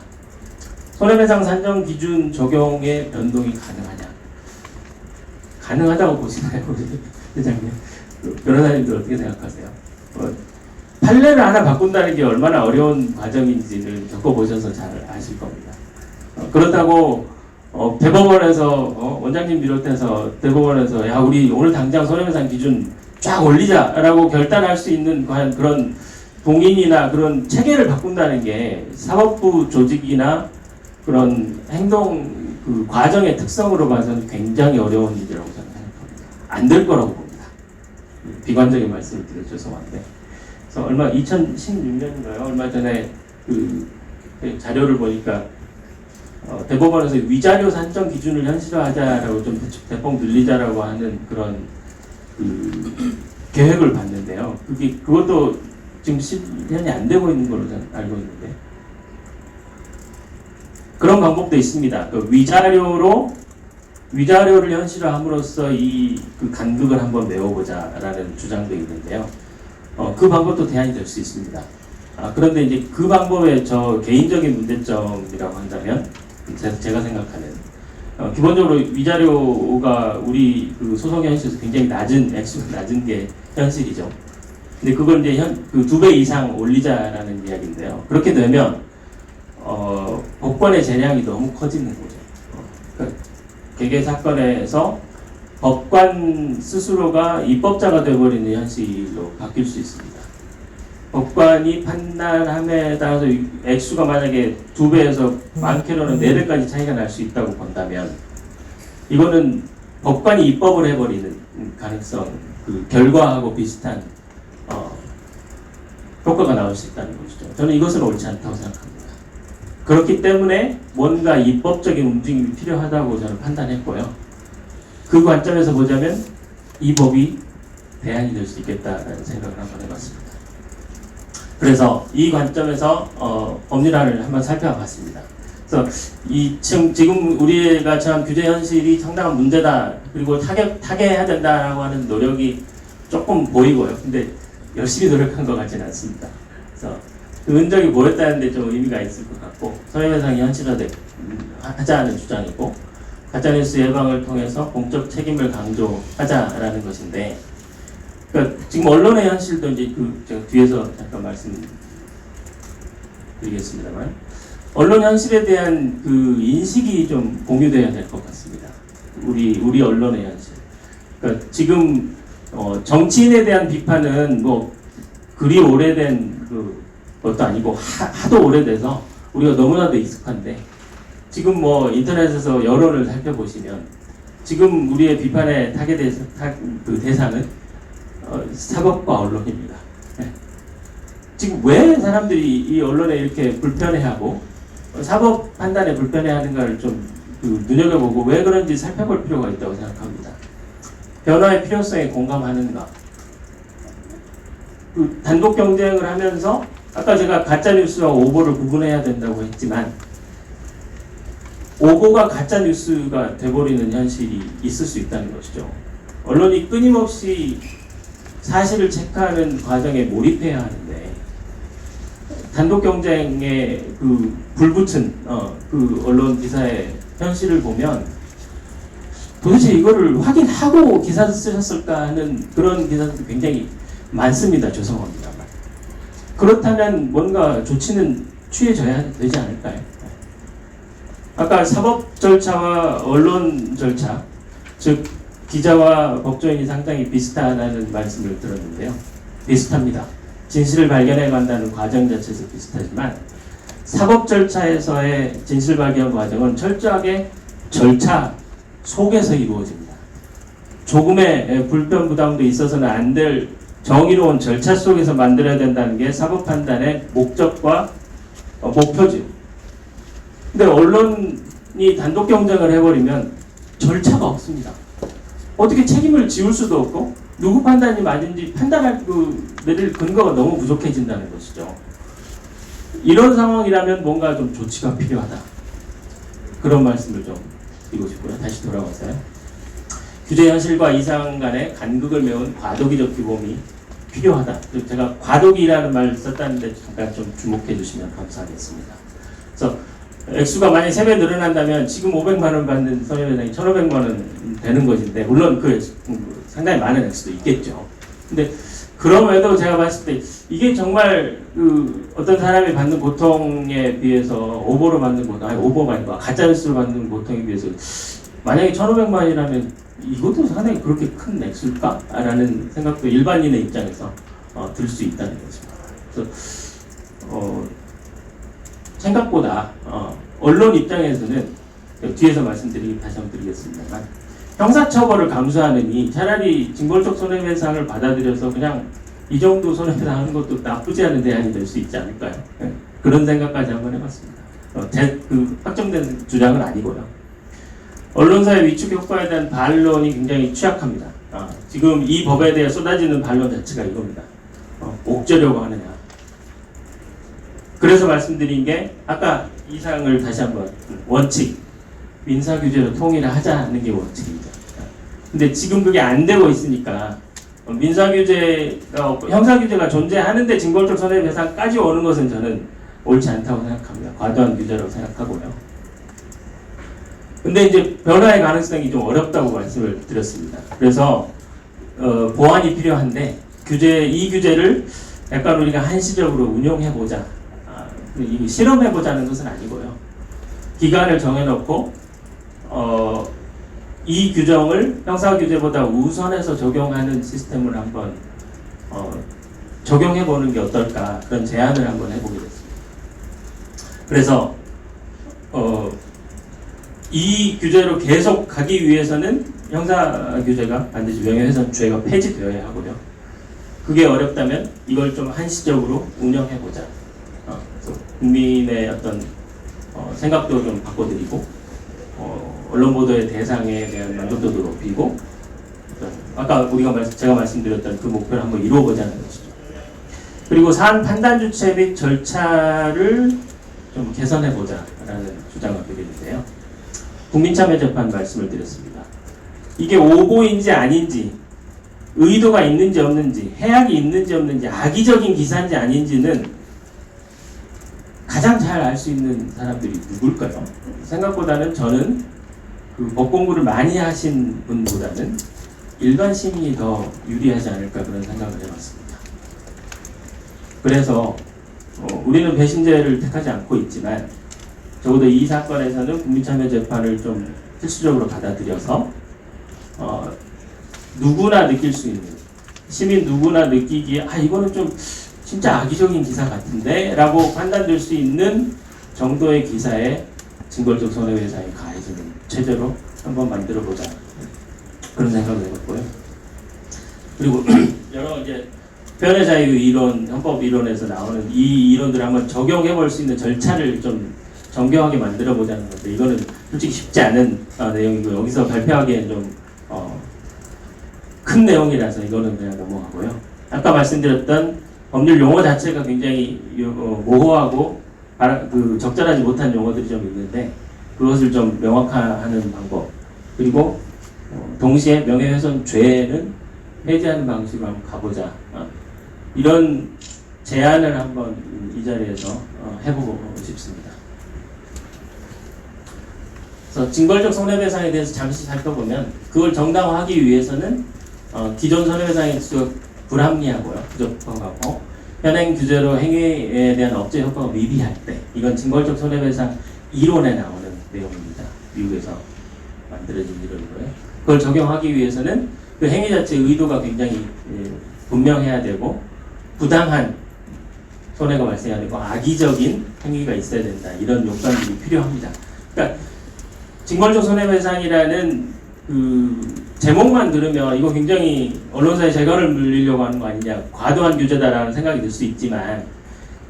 손해배상 산정 기준 적용의 변동이 가능하냐? 가능하다고 보시나요, 우리 회장님? 변호사님들 어떻게 생각하세요? 판례를 하나 바꾼다는 게 얼마나 어려운 과정인지를 겪어보셔서 잘 아실 겁니다. 그렇다고 대법원에서 원장님 비롯해서 대법원에서 야, 우리 오늘 당장 손해배상 기준 쫙 올리자라고 결단할 수 있는 과연 그런 동인이나 그런 체계를 바꾼다는 게 사법부 조직이나 그런 행동 그 과정의 특성으로 봐서는 굉장히 어려운 일이라고 저는 생각합니다. 안 될 거라고 봅니다. 비관적인 말씀을 드려 죄송한데. 그래서 2016년인가요? 얼마 전에 그 자료를 보니까 대법원에서 위자료 산정 기준을 현실화하자라고 좀 대폭 늘리자라고 하는 그런 그 계획을 봤는데요. 그것도 지금 실현이 안 되고 있는 걸로 저는 알고 있는데, 그런 방법도 있습니다. 그 위자료를 현실화함으로써 그 간극을 한번 메워보자라는 주장도 있는데요. 그 방법도 대안이 될 수 있습니다. 그런데 이제 그 방법의 저 개인적인 문제점이라고 한다면, 제가 생각하는 기본적으로 위자료가 우리 그 소송 현실에서 굉장히 액수가 낮은 게 현실이죠. 근데 그걸 이제 그 2배 이상 올리자라는 이야기인데요. 그렇게 되면 법관의 재량이 너무 커지는 거죠. 그러니까 개개 사건에서 법관 스스로가 입법자가 되어버리는 현실로 바뀔 수 있습니다. 법관이 판단함에 따라서 액수가 만약에 2배에서 많게로는 4배까지 차이가 날 수 있다고 본다면, 이거는 법관이 입법을 해버리는 가능성, 그 결과하고 비슷한 효과가 나올 수 있다는 것이죠. 저는 이것은 옳지 않다고 생각합니다. 그렇기 때문에 뭔가 입법적인 움직임이 필요하다고 저는 판단했고요. 그 관점에서 보자면 이 법이 대안이 될 수 있겠다라는 생각을 한번 해봤습니다. 그래서 이 관점에서 법률안을 한번 살펴봤습니다. 그래서 지금 우리가 처한 규제 현실이 상당한 문제다, 그리고 타개해야 된다라고 하는 노력이 조금 보이고요. 근데 열심히 노력한 것 같지는 않습니다. 그래서 그 흔적이 보였다는데 좀 의미가 있을 것 같고, 손해배상이 현실화하자는 주장이고, 가짜뉴스 예방을 통해서 공적 책임을 강조하자라는 것인데, 그러니까 지금 언론의 현실도 이제 제가 뒤에서 잠깐 말씀드리겠습니다만, 언론 현실에 대한 그 인식이 좀 공유돼야 될 것 같습니다. 우리 언론의 현실. 그러니까 지금 정치인에 대한 비판은 뭐 그리 오래된 것도 아니고 하도 오래돼서 우리가 너무나도 익숙한데, 지금 뭐 인터넷에서 여론을 살펴보시면 지금 우리의 비판의 그 대상은 사법과 언론입니다. 네. 지금 왜 사람들이 이 언론에 이렇게 불편해하고 사법 판단에 불편해하는가를 좀 눈여겨보고 왜 그런지 살펴볼 필요가 있다고 생각합니다. 변화의 필요성에 공감하는가? 단독 경쟁을 하면서 아까 제가 가짜뉴스와 오보를 구분해야 된다고 했지만 오보가 가짜뉴스가 돼버리는 현실이 있을 수 있다는 것이죠. 언론이 끊임없이 사실을 체크하는 과정에 몰입해야 하는데 단독 경쟁에 불붙은 그 언론 기사의 현실을 보면 도대체 이거를 확인하고 기사를 쓰셨을까 하는 그런 기사들도 굉장히 많습니다. 죄송합니다만. 그렇다면 뭔가 조치는 취해져야 되지 않을까요? 아까 사법 절차와 언론 절차, 즉 기자와 법조인이 상당히 비슷하다는 말씀을 들었는데요. 비슷합니다. 진실을 발견해 간다는 과정 자체에서 비슷하지만 사법 절차에서의 진실 발견 과정은 철저하게 절차 속에서 이루어집니다. 조금의 불편 부담도 있어서는 안 될 정의로운 절차 속에서 만들어야 된다는 게 사법 판단의 목적과 목표죠. 근데 언론이 단독 경쟁을 해버리면 절차가 없습니다. 어떻게 책임을 지울 수도 없고 누구 판단이 맞은지 판단할 내릴 근거가 너무 부족해진다는 것이죠. 이런 상황이라면 뭔가 좀 조치가 필요하다. 그런 말씀을 좀 드리고 싶고요. 다시 돌아와서요. 규제 현실과 이상 간의 간극을 메운 과도기적 규범이 필요하다. 제가 과도기라는 말을 썼다는데 잠깐 좀 주목해 주시면 감사하겠습니다. 그래서 액수가 만약 3배 늘어난다면 지금 500만 원 받는 손해배상이 1,500만 원 되는 것인데 물론 상당히 많은 액수도 있겠죠. 근데 그럼에도 제가 봤을 때 이게 정말 어떤 사람이 받는 고통에 비해서 오보로 받는 고통, 아니 오보가 아니고 가짜뉴스로 받는 고통에 비해서 만약에 1,500만이라면 이것도 상당히 그렇게 큰 액수일까? 라는 생각도 일반인의 입장에서 들 수 있다는 것입니다. 그래서 생각보다 언론 입장에서는 뒤에서 다시 한번 드리겠습니다만 형사처벌을 감수하느니 차라리 징벌적 손해배상을 받아들여서 그냥 이 정도 손해배상 하는 것도 나쁘지 않은 대안이 될 수 있지 않을까요? 그런 생각까지 한번 해봤습니다. 확정된 주장은 아니고요. 언론사의 위축 효과에 대한 반론이 굉장히 취약합니다. 지금 이 법에 대해 쏟아지는 반론 자체가 이겁니다. 옥죄려고 하느냐. 그래서 말씀드린 게 아까 이 사항을 다시 한번 원칙, 민사규제로 통일을 하자는 게 원칙입니다. 근데 지금 그게 안 되고 있으니까 형사규제가 존재하는데 징벌적 손해배상까지 오는 것은 저는 옳지 않다고 생각합니다. 과도한 규제라고 생각하고요. 근데 이제 변화의 가능성이 좀 어렵다고 말씀을 드렸습니다. 그래서 보완이 필요한데 이 규제를 약간 우리가 한시적으로 운용해보자, 실험해보자는 것은 아니고요. 기간을 정해놓고 이 규정을 형사규제보다 우선해서 적용하는 시스템을 한번 적용해보는 게 어떨까, 그런 제안을 한번 해보게 됐습니다. 그래서 이 규제로 계속 가기 위해서는 형사규제가 반드시 명예훼손죄가 폐지되어야 하고요. 그게 어렵다면 이걸 좀 한시적으로 운영해보자. 그래서 국민의 어떤 생각도 좀 바꿔드리고 언론 보도의 대상에 대한 만족도도 높이고 아까 제가 말씀드렸던 그 목표를 한번 이루어보자는 것이죠. 그리고 사안 판단 주체 및 절차를 좀 개선해보자라는 주장을 드리는데요. 국민참여재판 말씀을 드렸습니다. 이게 오보인지 아닌지, 의도가 있는지 없는지, 해악이 있는지 없는지, 악의적인 기사인지 아닌지는 가장 잘 알 수 있는 사람들이 누굴까요? 생각보다는 저는 법 공부를 많이 하신 분보다는 일반 시민이 더 유리하지 않을까 그런 생각을 해봤습니다. 그래서 우리는 배심제를 택하지 않고 있지만 적어도 이 사건에서는 국민참여재판을 좀 필수적으로 받아들여서 누구나 느낄 수 있는, 시민 누구나 느끼기에 이거는 좀 진짜 악의적인 기사 같은데 라고 판단될 수 있는 정도의 기사에 징벌적 손해배상이 가해지는 체제로 한번 만들어보자, 그런 생각을 해봤고요. 그리고 여러 표현의 자유 이론, 헌법 이론에서 나오는 이 이론들을 한번 적용해 볼 수 있는 절차를 좀 정교하게 만들어 보자는 건데, 이거는 솔직히 쉽지 않은 내용이고 여기서 발표하기엔 좀 큰 내용이라서 이거는 그냥 넘어가고요. 아까 말씀드렸던 법률 용어 자체가 굉장히 모호하고 적절하지 못한 용어들이 좀 있는데, 그것을 좀 명확화하는 방법, 그리고 동시에 명예훼손죄는 해제하는 방식으로 한번 가보자. 이런 제안을 한번 이 자리에서 해보고 싶습니다. 그래서 징벌적 손해배상에 대해서 잠시 살펴보면, 그걸 정당화하기 위해서는 기존 손해배상의 수가 불합리하고요, 부적합하고 현행 규제로 행위에 대한 억제 효과가 미비할 때, 이건 징벌적 손해배상 이론에 나오는 내용입니다. 미국에서 만들어진 이론이고요. 그걸 적용하기 위해서는 그 행위 자체의 의도가 굉장히 분명해야 되고, 부당한 손해가 발생해야 되고, 악의적인 행위가 있어야 된다. 이런 요건들이 필요합니다. 그러니까 징벌적 손해배상이라는 그 제목만 들으면 이거 굉장히 언론사의 재갈을 물리려고 하는 거 아니냐, 과도한 규제다라는 생각이 들 수 있지만,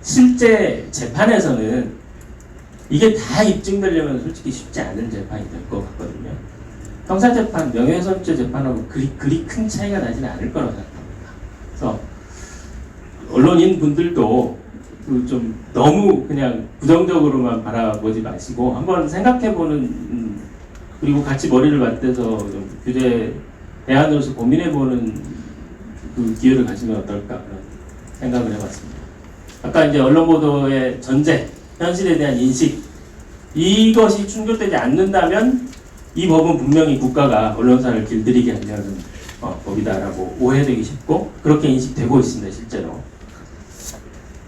실제 재판에서는 이게 다 입증되려면 솔직히 쉽지 않은 재판이 될 것 같거든요. 형사재판, 명예훼손죄 재판하고 그리 큰 차이가 나지는 않을 거라고 생각합니다. 그래서 언론인 분들도 좀 너무 그냥 부정적으로만 바라보지 마시고 한번 생각해보는, 그리고 같이 머리를 맞대서 좀 규제 대안으로서 고민해보는 그 기회를 가지면 어떨까 그런 생각을 해봤습니다. 아까 이제 언론 보도의 전제, 현실에 대한 인식, 이것이 충족되지 않는다면 이 법은 분명히 국가가 언론사를 길들이게 하려는 법이다라고 오해되기 쉽고, 그렇게 인식되고 있습니다. 실제로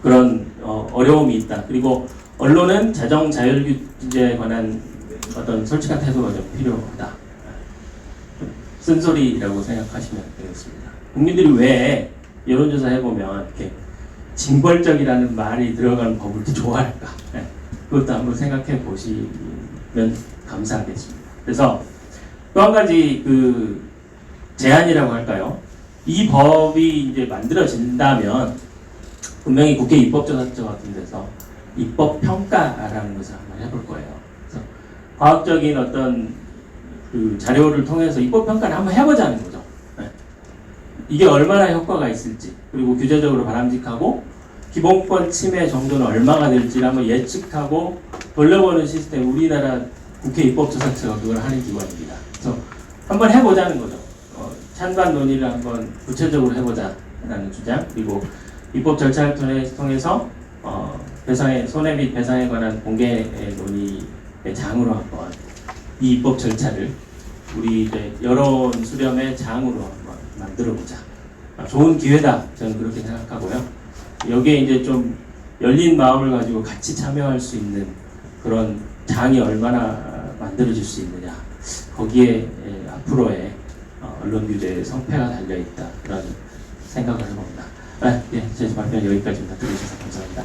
그런 어려움이 있다. 그리고 언론은 자정 자율 규제에 관한 어떤 솔직한 태도가 좀 필요하다. 쓴소리라고 생각하시면 되겠습니다. 국민들이 왜 여론조사 해보면 이렇게 징벌적이라는 말이 들어가는 법을 이렇게 좋아할까? 네. 그것도 한번 생각해 보시면 감사하겠습니다. 그래서 또 한 가지 그 제안이라고 할까요? 이 법이 이제 만들어진다면 분명히 국회 입법조사처 같은 데서 입법 평가라는 것을 한번 해볼 거예요. 그래서 과학적인 어떤 그 자료를 통해서 입법 평가를 한번 해보자는 거죠. 네. 이게 얼마나 효과가 있을지, 그리고 규제적으로 바람직하고 기본권 침해 정도는 얼마가 될지를 한번 예측하고 돌려보는 시스템, 우리나라 국회 입법조사처가 그걸 하는 기관입니다. 그래서 한번 해보자는 거죠. 찬반 논의를 한번 구체적으로 해보자라는 주장, 그리고 입법 절차를 통해서 배상의 손해 및 배상에 관한 공개 논의의 장으로 한번 이 입법 절차를 우리 이제 여론 수렴의 장으로 한번 만들어보자. 좋은 기회다, 저는 그렇게 생각하고요. 여기에 이제 좀 열린 마음을 가지고 같이 참여할 수 있는 그런 장이 얼마나 만들어질 수 있느냐, 거기에 앞으로의 언론 규제의 성패가 달려 있다, 그런 생각을 해봅니다. 예, 제 발표는 여기까지입니다. 들어주셔서 감사합니다.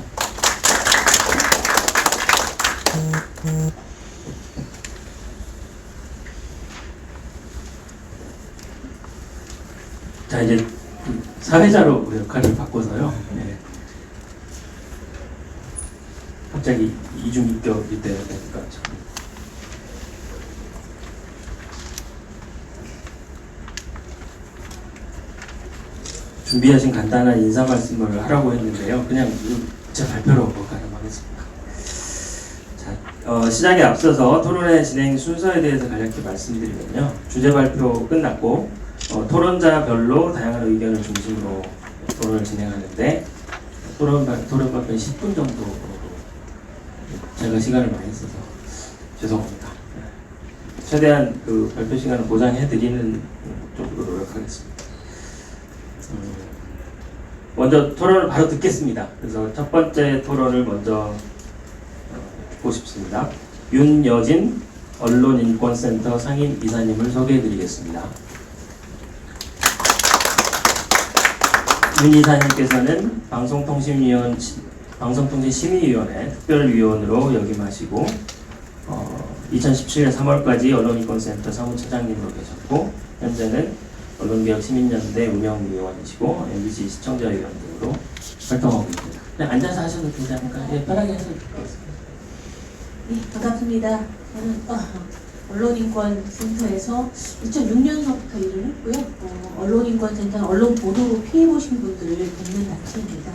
자, 이제 사회자로 역할을 바꿔서요. 네. 갑자기 이중인격이 되니까 참. 준비하신 간단한 인사 말씀을 하라고 했는데요. 그냥 제 발표로 가름하겠습니다. 자, 시작에 앞서서 토론회 진행 순서에 대해서 간략히 말씀드리면요. 주제 발표 끝났고 토론자별로 다양한 의견을 중심으로 토론을 진행하는데, 토론 발표는 10분 정도 제가 시간을 많이 써서 죄송합니다. 최대한 그 발표 시간을 보장해드리는 쪽으로 노력하겠습니다. 먼저 토론을 바로 듣겠습니다. 그래서 첫 번째 토론을 먼저 듣고 싶습니다. 윤여진 언론인권센터 상임 이사님을 소개해드리겠습니다. 윤 이사님께서는 방송통신심의위원회 특별위원으로 역임하시고 2017년 3월까지 언론인권센터 사무처장님으로 계셨고, 현재는 언론개혁 시민연대 운영위원이시고 MBC 시청자위원 등으로 활동하고 있습니다. 그냥 앉아서 하셔도 되지 않을까? 예, 편하게 하셔도 좋겠습니다. 네, 반갑습니다. 저는 언론인권센터에서 2006년서부터 일을 했고요. 언론인권센터는 언론 보도로 피해보신 분들을 돕는 단체입니다.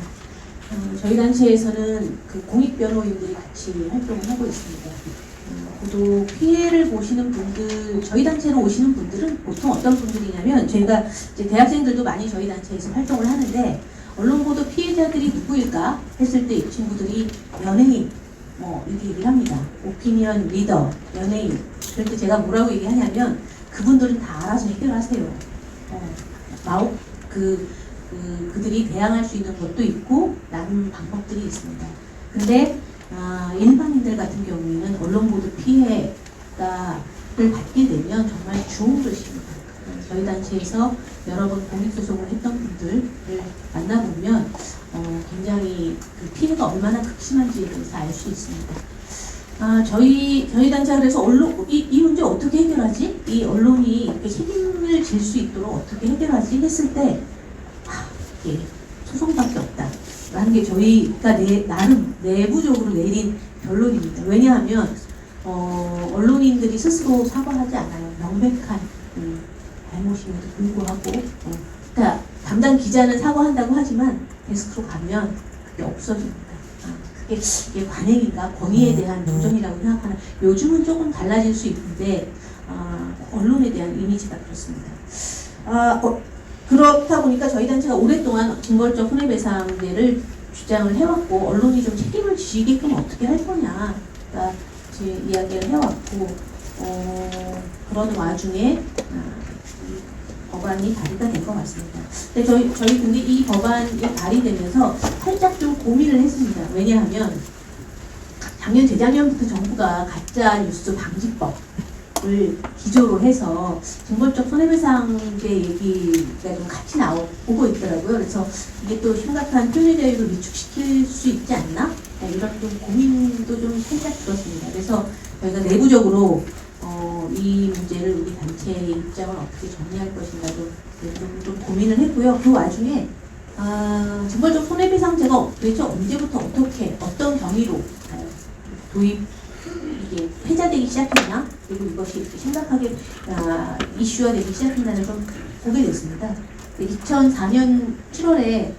저희 단체에서는 그 공익변호인들이 같이 활동을 하고 있습니다. 보도 피해를 보시는 분들, 저희 단체로 오시는 분들은 보통 어떤 분들이냐면, 저희가 이제 대학생들도 많이 저희 단체에서 활동을 하는데, 언론 보도 피해자들이 누구일까 했을 때 이 친구들이 연예인, 이렇게 얘기를 합니다. 오피니언 리더, 연예인. 그럴 때 제가 뭐라고 얘기하냐면, 그분들은 다 알아서 해결하세요. 그들이 대항할 수 있는 것도 있고 나름 방법들이 있습니다. 근데 일반인들 같은 경우에는 언론 보도 피해를 받게 되면 정말 주홍듯입니다. 저희 단체에서 여러 번 공익소송을 했던 분들을 만나보면 굉장히 그 피해가 얼마나 극심한지에 대해서 알 수 있습니다. 저희 단체가 그래서 이 문제 어떻게 해결하지? 이 언론이 이렇게 책임을 질 수 있도록 어떻게 해결하지? 했을 때 이게 소송밖에 없다 라는 게 저희가 나름 내부적으로 내린 결론입니다. 왜냐하면 언론인들이 스스로 사과하지 않아요. 명백한 잘못임에도 불구하고 그러니까 담당 기자는 사과한다고 하지만 데스크로 가면 그게 없어집니다. 그게 관행인가, 권위에 대한 도전이라고 생각하는, 요즘은 조금 달라질 수 있는데 언론에 대한 이미지가 그렇습니다. 그렇다 보니까 저희 단체가 오랫동안 징벌적 손해배상제를 주장을 해왔고, 언론이 좀 책임을 지게끔 어떻게 할 거냐, 제 이야기를 해왔고, 그러는 와중에 법안이 발의가 된 것 같습니다. 근데 저희 근데 이 법안이 발의되면서 살짝 좀 고민을 했습니다. 왜냐하면 재작년부터 정부가 가짜 뉴스 방지법을 기조로 해서 징벌적 손해배상제 얘기가 좀 같이 나오고 있더라고요. 그래서 이게 또 심각한 표현의 자유를 위축시킬 수 있지 않나? 이런 좀 고민도 좀 살짝 들었습니다. 그래서 저희가 내부적으로 이 문제를 우리 단체의 입장을 어떻게 정리할 것인가 좀 고민을 했고요. 그 와중에 징벌적 손해배상제가 도대체 언제부터 어떤 경위로 이게 회자되기 시작했나, 그리고 이것이 이렇게 심각하게 이슈화되기 시작했나를 좀 보게 됐습니다. 2004년 7월에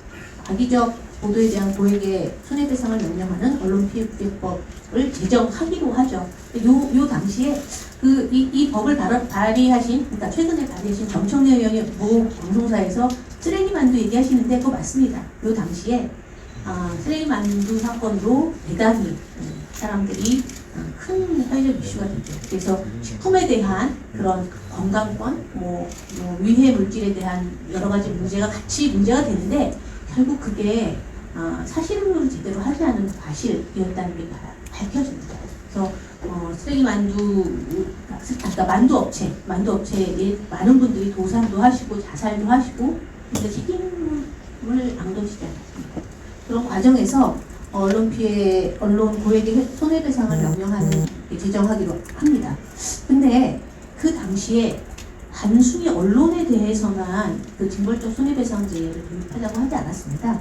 악의적 보도에 대한 고액의 손해배상을 명령하는 언론피해구제법을 제정하기로 하죠. 요 당시에 이 법을 발의하신, 그러니까 최근에 발의하신 정청래 의원이 모 방송사에서 쓰레기 만두 얘기하시는데 그거 맞습니다. 요 당시에 쓰레기 만두 사건으로 대단히 사람들이 큰 사회적 이슈가 됐죠. 그래서 식품에 대한 그런 건강권, 위해 물질에 대한 여러 가지 문제가 같이 문제가 되는데, 결국 그게 사실을 제대로 하지 않은 과실이었다는 게 밝혀집니다. 그래서 쓰레기 그러니까 만두 업체에 많은 분들이 도산도 하시고 자살도 하시고, 근데 책임을 안 져지지 않았습니다. 그런 과정에서 언론 고액의 손해배상을 명령하는 제정하기로 합니다. 근데 그 당시에 단순히 언론에 대해서만 그 징벌적 손해배상제를 도입하자고 하지 않았습니다.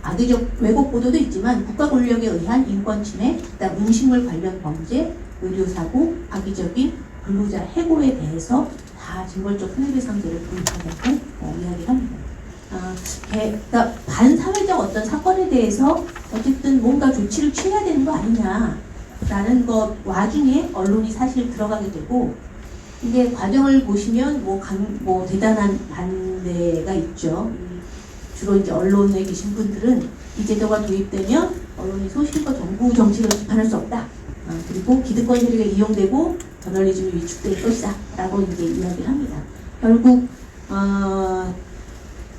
악의적 왜곡 보도도 있지만 국가 권력에 의한 인권 침해, 그다음 음식물 관련 범죄, 의료사고, 악의적인 근로자 해고에 대해서 다 징벌적 손해배상제를 도입하자고 이야기를 합니다. 그러니까 반사회적 어떤 사건에 대해서 어쨌든 뭔가 조치를 취해야 되는 거 아니냐라는 것 와중에 언론이 사실 들어가게 되고, 이게 과정을 보시면 대단한 반대가 있죠. 주로 이제 언론에 계신 분들은 이 제도가 도입되면 언론이 소신과 정부 정책을 비판할 수 없다. 그리고 기득권 세력에 이용되고 저널리즘이 위축될 것이다. 라고 이제 이야기를 합니다. 결국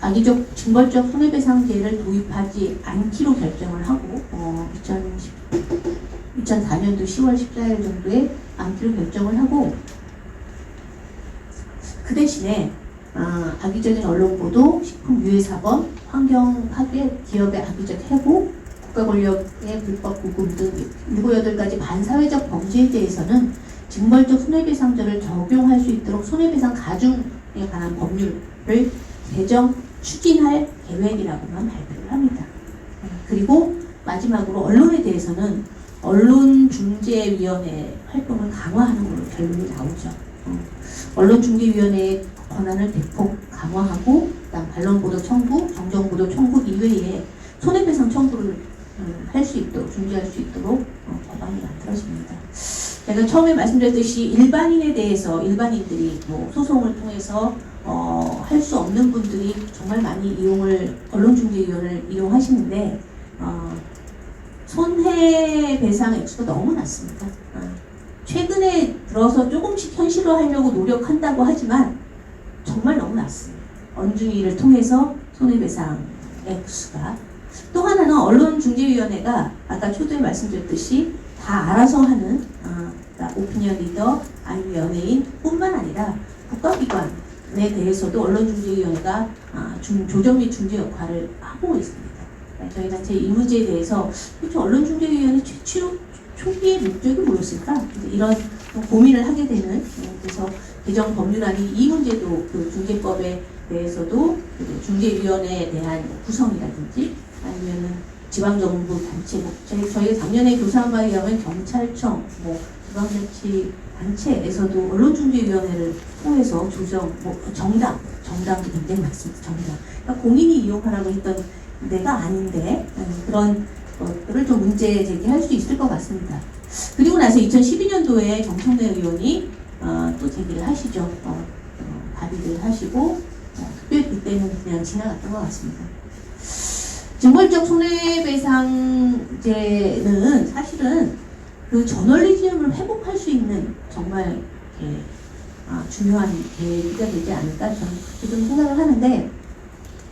악의적 징벌적 손해배상제를 도입하지 않기로 결정을 하고 2004년도 10월 14일 정도에 않기로 결정을 하고, 그 대신에 악의적인 언론 보도, 식품 유해 사건, 환경 파괴, 기업의 악의적 해고, 국가 권력의 불법 구금 등 7, 8가지 반사회적 범죄에 대해서는 징벌적 손해배상제를 적용할 수 있도록 손해배상 가중 관한 법률을 개정 추진할 계획이라고만 발표를 합니다. 그리고 마지막으로 언론에 대해서는 언론중재위원회 활동을 강화하는 걸로 결론이 나오죠. 언론중재위원회의 권한을 대폭 강화하고 그다음 반론보도 청구, 정정보도 청구 이외에 손해배상 청구를 할 수 있도록 중지할 수 있도록 법안이 만들어집니다. 제가 처음에 말씀드렸듯이 일반인에 대해서 일반인들이 뭐 소송을 통해서 할 수 없는 분들이 정말 많이 언론중재위원회를 이용하시는데 손해배상 액수가 너무 낮습니다. 최근에 들어서 조금씩 현실화하려고 노력한다고 하지만 정말 너무 낮습니다. 언중위를 통해서 손해배상 액수가. 또 하나는 언론중재위원회가 아까 초두에 말씀드렸듯이 다 알아서 하는 그러니까 오피니언 리더 아니면 연예인 뿐만 아니라 국가기관에 대해서도 언론중재위원회가 조정 및 중재 역할을 하고 있습니다. 저희 단체 이 문제에 대해서 언론중재위원회 초기의 목적이 뭐였을까? 이런 고민을 하게 되는 그래서 개정 법률안이 이 문제도 그 중재법에 대해서도 중재위원회에 대한 구성이라든지 아니면은 지방정부 단체 저희가 작년에 교사한 바에 의하면 경찰청 지방자치 단체에서도 언론중재위원회를 통해서 조정 정당도 굉장히 많습니다. 정당 그러니까 공인이 이용하라고 했던 데가 아닌데 그런 것들을 좀 문제 제기할 수 있을 것 같습니다. 그리고 나서 2012년도에 정청래 의원이 또 제기를 하시죠. 발의를 하시고 특별히 그때는 그냥 지나갔던 것 같습니다. 징벌적 손해배상제는 사실은 그 저널리즘을 회복할 수 있는 정말 중요한 계기가 되지 않을까 저는 그렇게 좀 생각을 하는데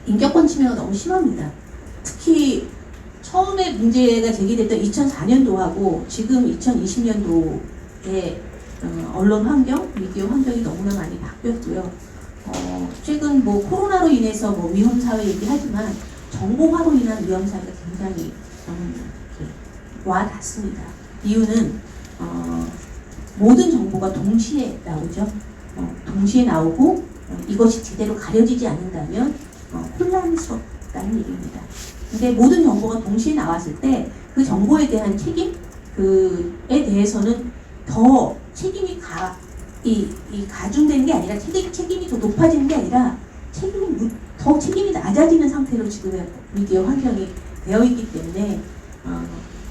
인격권 침해가 너무 심합니다. 특히 처음에 문제가 제기됐던 2004년도하고 지금 2020년도에 언론 환경, 미디어 환경이 너무나 많이 바뀌었고요. 최근 코로나로 인해서 위험 사회 얘기하지만 정보화로 인한 위험 사회가 굉장히 와 닿습니다. 이유는 모든 정보가 동시에 나오죠. 동시에 나오고 이것이 제대로 가려지지 않는다면 혼란스럽다는 얘기입니다. 근데 모든 정보가 동시에 나왔을 때 그 정보에 대한 책임에 대해서는 더 책임이 가중되는 게 아니라 책임이 더 높아지는 게 아니라 책임이 낮아지는 상태로 지금의 미디어 환경이 되어 있기 때문에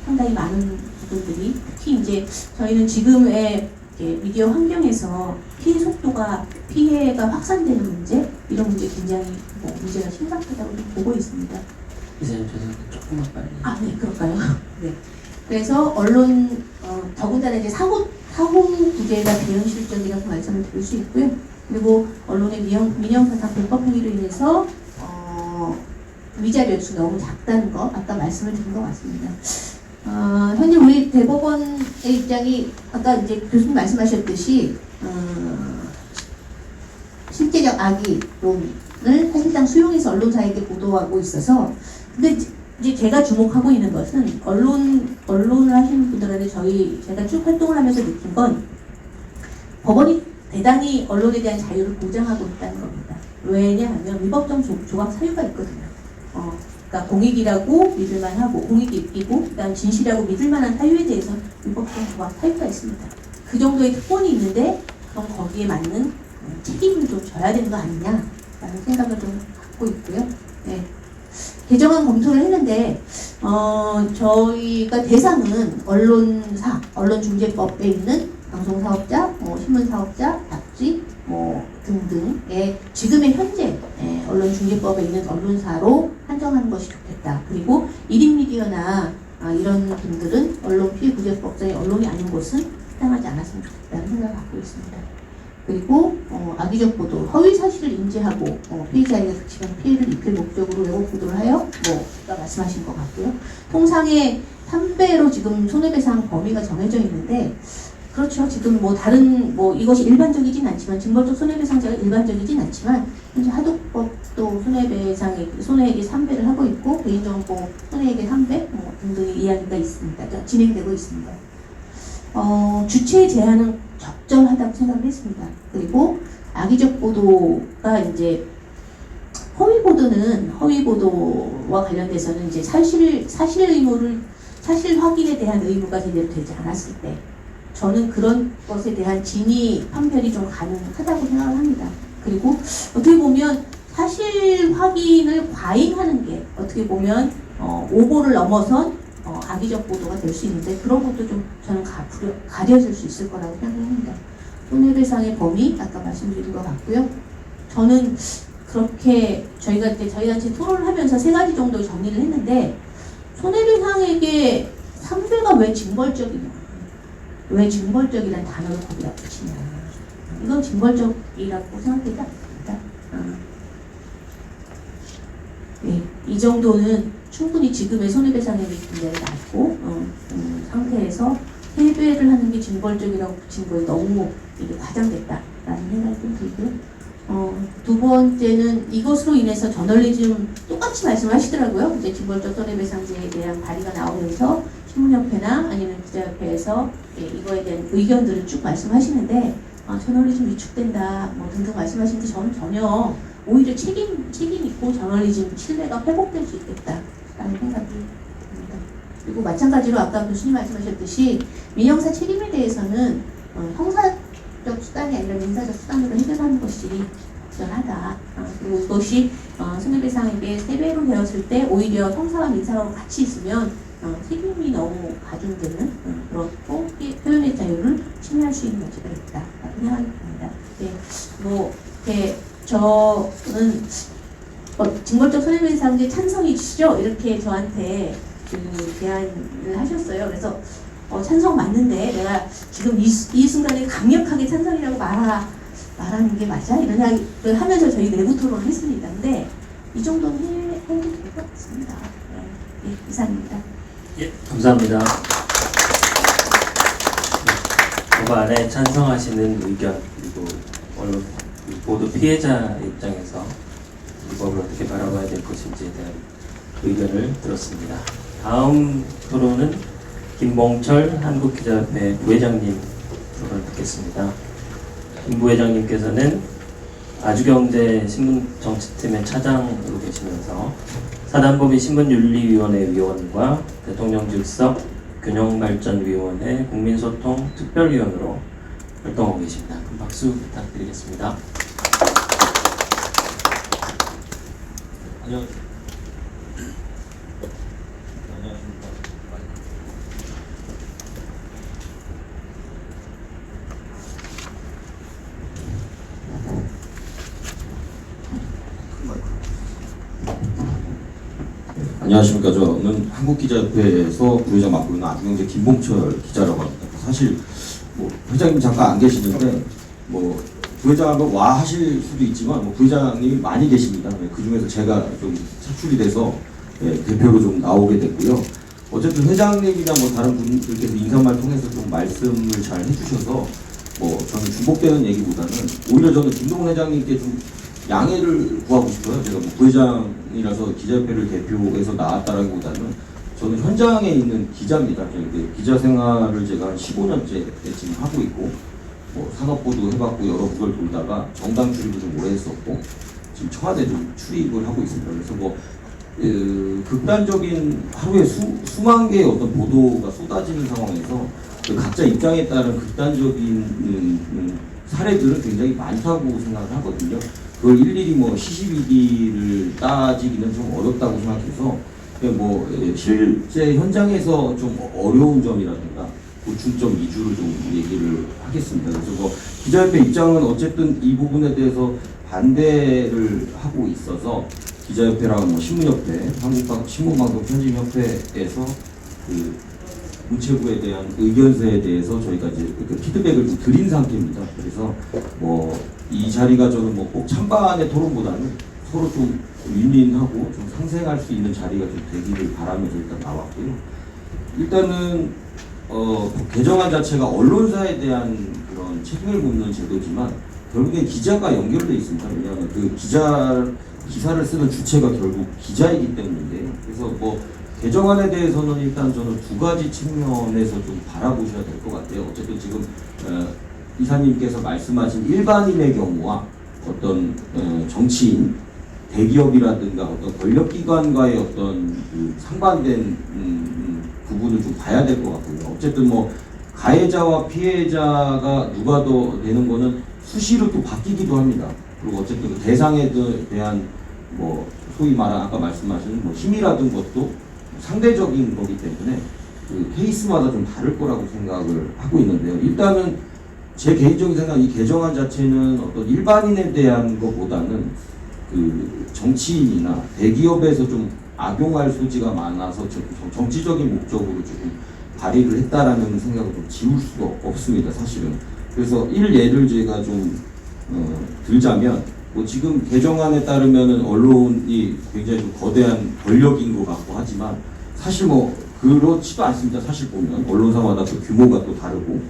상당히 많은 부분들이 특히 이제 저희는 지금의 미디어 환경에서 피해가 확산되는 문제 이런 문제 굉장히 문제가 심각하다고 보고 있습니다. 이사님 죄송한데 조금만 빨리. 네, 그럴까요? 네. 그래서 언론 더군다나 이제 사후 구제가 비현실적이라고 말씀을 드릴 수 있고요. 그리고 언론의 민영사상 불법 행위로 인해서 위자료 액수 너무 작다는 거 아까 말씀을 드린 것 같습니다. 현재 우리 대법원의 입장이 아까 이제 교수님 말씀하셨듯이 실제적 악의론을 사실상 수용해서 언론사에게 보도하고 있어서 근데 이제 제가 주목하고 있는 것은 언론을 하시는 분들한테 제가 쭉 활동을 하면서 느낀 건 법원이 대단히 언론에 대한 자유를 보장하고 있다는 겁니다. 왜냐하면 위법적 조각 사유가 있거든요. 그러니까 공익이라고 믿을만하고 공익이고 그다음 진실이라고 믿을만한 사유에 대해서 위법적 조각 사유가 있습니다. 그 정도의 특권이 있는데 그럼 거기에 맞는 책임을 좀 져야 되는 거 아니냐라는 생각을 좀 갖고 있고요. 네. 개정안 검토를 했는데 저희가 대상은 언론중재법에 있는 방송사업자, 신문사업자, 잡지 등등의 지금의 현재 언론중재법에 있는 언론사로 한정하는 것이 좋겠다. 그리고 1인 미디어나 이런 분들은 언론피해구제법상의 언론이 아닌 곳은 해당하지 않았으면 좋겠다는 생각을 갖고 있습니다. 그리고 악의적 보도, 허위 사실을 인지하고 피해자에게 극심한 피해를 입힐 목적으로 왜곡 보도를 하여 아까 말씀하신 것 같고요. 통상의 3배로 지금 손해배상 범위가 정해져 있는데 그렇죠. 지금 다른 이것이 일반적이진 않지만 징벌적 손해배상제가 일반적이진 않지만 현재 하도법도 손해액이 3배를 하고 있고 개인정보 손해액의 3배 등등의 이야기가 있습니다. 진행되고 있습니다. 주체 제한은 적절하다고 생각을 했습니다. 그리고 악의적 보도가 이제 허위 보도와 관련돼서는 이제 사실 확인에 대한 의무가 제대로 되지 않았을 때 저는 그런 것에 대한 진위 판별이 좀 가능하다고 생각을 합니다. 그리고 어떻게 보면 사실 확인을 과잉하는 게 어떻게 보면 오보를 넘어선 악의적 보도가 될 수 있는데 그런 것도 좀 저는 가려질 수 있을 거라고 생각합니다. 손해배상의 범위 아까 말씀드린 것 같고요. 저는 그렇게 저희가 이제 저희 단체 토론을 하면서 3가지 정도 정리를 했는데 손해배상에게 상대가 왜 징벌적이냐, 왜 징벌적이라는 단어를 거기다 붙이냐, 이건 징벌적이라고 생각되지 않습니다. 네, 이 정도는 충분히 지금의 손해배상액이 굉장히 낮고 상태에서 세배를 하는 게 징벌적이라고 붙인 거에 너무 이게 과장됐다라는 생각이 좀 들고요. 두 번째는 이것으로 인해서 저널리즘 똑같이 말씀하시더라고요. 이제 징벌적 손해배상제에 대한 발의가 나오면서 신문협회나 아니면 기자협회에서 이거에 대한 의견들을 쭉 말씀하시는데 저널리즘 위축된다 뭐 등등 말씀하시는데 저는 전혀 오히려 책임 있고 저널리즘 신뢰가 회복될 수 있겠다라는 생각이 듭니다. 그리고 마찬가지로 아까 교수님 말씀하셨듯이 민형사 책임에 대해서는 형사적 수단이 아니라 민사적 수단으로 해결하는 것이 적절하다. 그리고 이것이 손해배상에게 세배로 되었을 때 오히려 형사와 민사가 같이 있으면 책임이 너무 가중되는 그렇고 표현의 자유를 침해할 수 있는 여지가 있다라고 생각이 듭니다. 네, 뭐 저는 징벌적 손해배상제 찬성이시죠? 이렇게 저한테 제안을 하셨어요. 그래서 찬성 맞는데 내가 지금 이 순간에 강력하게 찬성이라고 말하는 게 맞아? 이런 생각을 하면서 저희 내부 토론을 했습니다. 근데 이 정도는 해도 될 것 같습니다. 네, 이상입니다. 예, 감사합니다. 법안에 찬성하시는 의견 그리고 언론 모두 피해자 입장에서 이 법을 어떻게 바라봐야 될 것인지에 대한 의견을 들었습니다. 다음 토론은 김봉철 한국기자협회 부회장님 토론을 듣겠습니다. 김 부회장님께서는 아주경제 신문정치팀의 차장으로 계시면서 사단법인 신문윤리위원회 위원과 대통령직석 균형발전위원회 국민소통 특별위원으로 활동하고 계십니다. 그럼 박수 부탁드리겠습니다. 안녕하십니까. 안녕하십니까. 저는 한국기자협회에서 부회장 맡고 있는 아주경제 김봉철 기자라고 합니다. 사실 뭐 회장님 잠깐 안 계시는데 뭐 부회장하고 와 하실 수도 있지만 뭐 부회장님이 많이 계십니다. 그 중에서 제가 좀 차출이 돼서 대표로 좀 나오게 됐고요. 어쨌든 회장님이나 뭐 다른 분들께서 인사말 통해서 좀 말씀을 잘 해주셔서 뭐 저는 중복되는 얘기보다는 오히려 저는 김동훈 회장님께 좀 양해를 구하고 싶어요. 제가 뭐 부회장이라서 기자협회를 대표해서 나왔다라기보다는 저는 현장에 있는 기자입니다. 기자 생활을 제가 한 15년째 지금 하고 있고 뭐 산업보도 해봤고 여러 국을 돌다가 정당 출입을 좀 오래 했었고 지금 청와대 좀 출입을 하고 있습니다. 그래서 뭐 극단적인 하루에 수만 개의 어떤 보도가 쏟아지는 상황에서 각자 입장에 따른 극단적인 사례들은 굉장히 많다고 생각을 하거든요. 그걸 일일이 뭐 시시비비를 따지기는 좀 어렵다고 생각해서 뭐 실제 현장에서 좀 어려운 점이라든가 고충점 위주로 좀 얘기를 하겠습니다. 그래서 뭐 기자협회 입장은 어쨌든 이 부분에 대해서 반대를 하고 있어서 기자협회랑 뭐 신문협회, 한국신문방송편집협회에서 그 문체부에 대한 의견서에 대해서 저희가 이제 그 피드백을 좀 드린 상태입니다. 그래서 뭐 이 자리가 저는 뭐 꼭 찬반의 토론보다는 서로 좀 윈윈하고 좀 상생할 수 있는 자리가 좀 되기를 바라면서 일단 나왔고요. 일단은 개정안 자체가 언론사에 대한 그런 책임을 묻는 제도지만 결국엔 기자가 연결되어 있습니다. 왜냐하면 그 기사를 쓰는 주체가 결국 기자이기 때문인데요. 그래서 뭐 개정안에 대해서는 일단 저는 두 가지 측면에서 좀 바라보셔야 될 것 같아요. 어쨌든 지금 이사님께서 말씀하신 일반인의 경우와 어떤 정치인, 대기업이라든가 어떤 권력기관과의 어떤 그 상반된 부분을 좀 봐야 될 것 같고요. 어쨌든 뭐 가해자와 피해자가 누가 더 되는 거는 수시로 또 바뀌기도 합니다. 그리고 어쨌든 그 대상에 대한 뭐 소위 말한 아까 말씀하신 뭐 힘이라든 것도 상대적인 거기 때문에 그 케이스마다 좀 다를 거라고 생각을 하고 있는데요. 일단은 제 개인적인 생각, 이 개정안 자체는 어떤 일반인에 대한 것보다는 그 정치인이나 대기업에서 좀 악용할 소지가 많아서 좀 정치적인 목적으로 조금 발의를 했다라는 생각을 좀 지울 수가 없습니다, 사실은. 그래서 예를 제가 좀 들자면, 뭐 지금 개정안에 따르면은 언론이 굉장히 좀 거대한 권력인 것 같고 하지만 사실 뭐 그렇지도 않습니다. 사실 보면 언론사마다 또 규모가 또 다르고,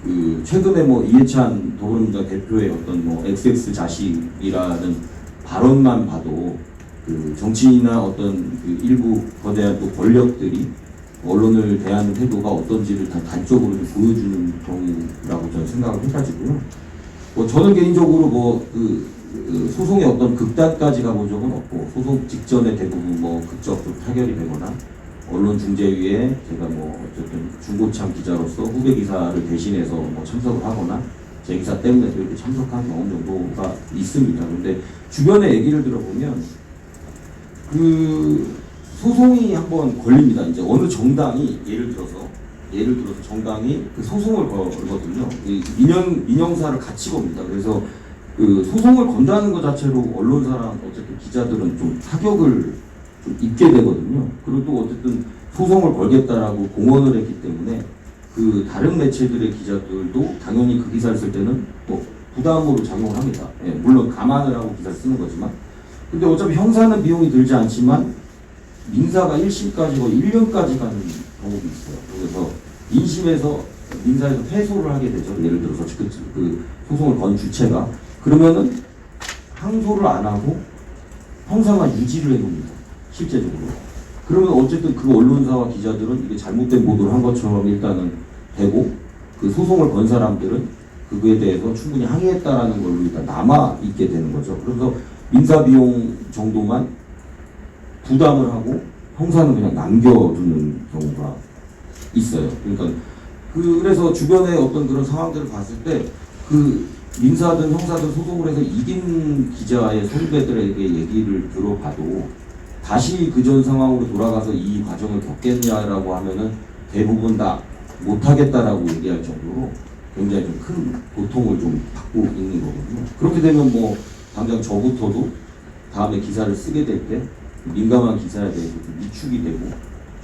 그 최근에 뭐 이해찬 더불어민주당 대표의 어떤 뭐 XX 자식이라는 발언만 봐도 그 정치인이나 어떤 그 일부 거대한 또 권력들이 언론을 대하는 태도가 어떤지를 다 단적으로 좀 보여주는 경우라고 저는 생각을 해가지고요. 뭐 저는 개인적으로 뭐 그 소송의 어떤 극단까지 가본 적은 없고, 소송 직전에 대부분 뭐 극적으로 타결이 되거나 언론중재위에 제가 뭐 어쨌든 중고참 기자로서 후배 기사를 대신해서 뭐 참석을 하거나 제 기사 때문에 이렇게 참석한 경험 정도가 있습니다. 근데 주변에 얘기를 들어보면 그 소송이 한번 걸립니다. 이제 어느 정당이 예를 들어서 정당이 그 소송을 걸거든요. 이 민영사를 같이 겁니다. 그래서 그 소송을 건다는 것 자체로 언론사랑 어쨌든 기자들은 좀 타격을 좀 입게 되거든요. 그리고 또 어쨌든 소송을 걸겠다라고 공언을 했기 때문에 그 다른 매체들의 기자들도 당연히 그 기사를 쓸 때는 뭐 부담으로 작용을 합니다. 예, 물론 감안을 하고 기사를 쓰는 거지만, 근데 어차피 형사는 비용이 들지 않지만 민사가 1심까지 거의 1년까지 가는 경우도 있어요. 그래서 2심에서 민사에서 패소를 하게 되죠. 예를 들어서 그 소송을 건 주체가. 그러면은 항소를 안 하고 형사만 유지를 해봅니다. 실제적으로. 그러면 어쨌든 그 언론사와 기자들은 이게 잘못된 보도를 한 것처럼 일단은 되고, 그 소송을 건 사람들은 그거에 대해서 충분히 항의했다라는 걸로 일단 남아있게 되는 거죠. 그래서 민사 비용 정도만 부담을 하고 형사는 그냥 남겨두는 경우가 있어요. 그러니까 그래서 주변에 어떤 그런 상황들을 봤을 때 그 민사든 형사든 소송을 해서 이긴 기자의 선배들에게 얘기를 들어봐도 다시 그전 상황으로 돌아가서 이 과정을 겪겠냐라고 하면은 대부분 다 못하겠다라고 얘기할 정도로 굉장히 좀 큰 고통을 좀 받고 있는 거거든요. 그렇게 되면 뭐 당장 저부터도 다음에 기사를 쓰게 될 때 민감한 기사에 대해서 좀 위축이 되고,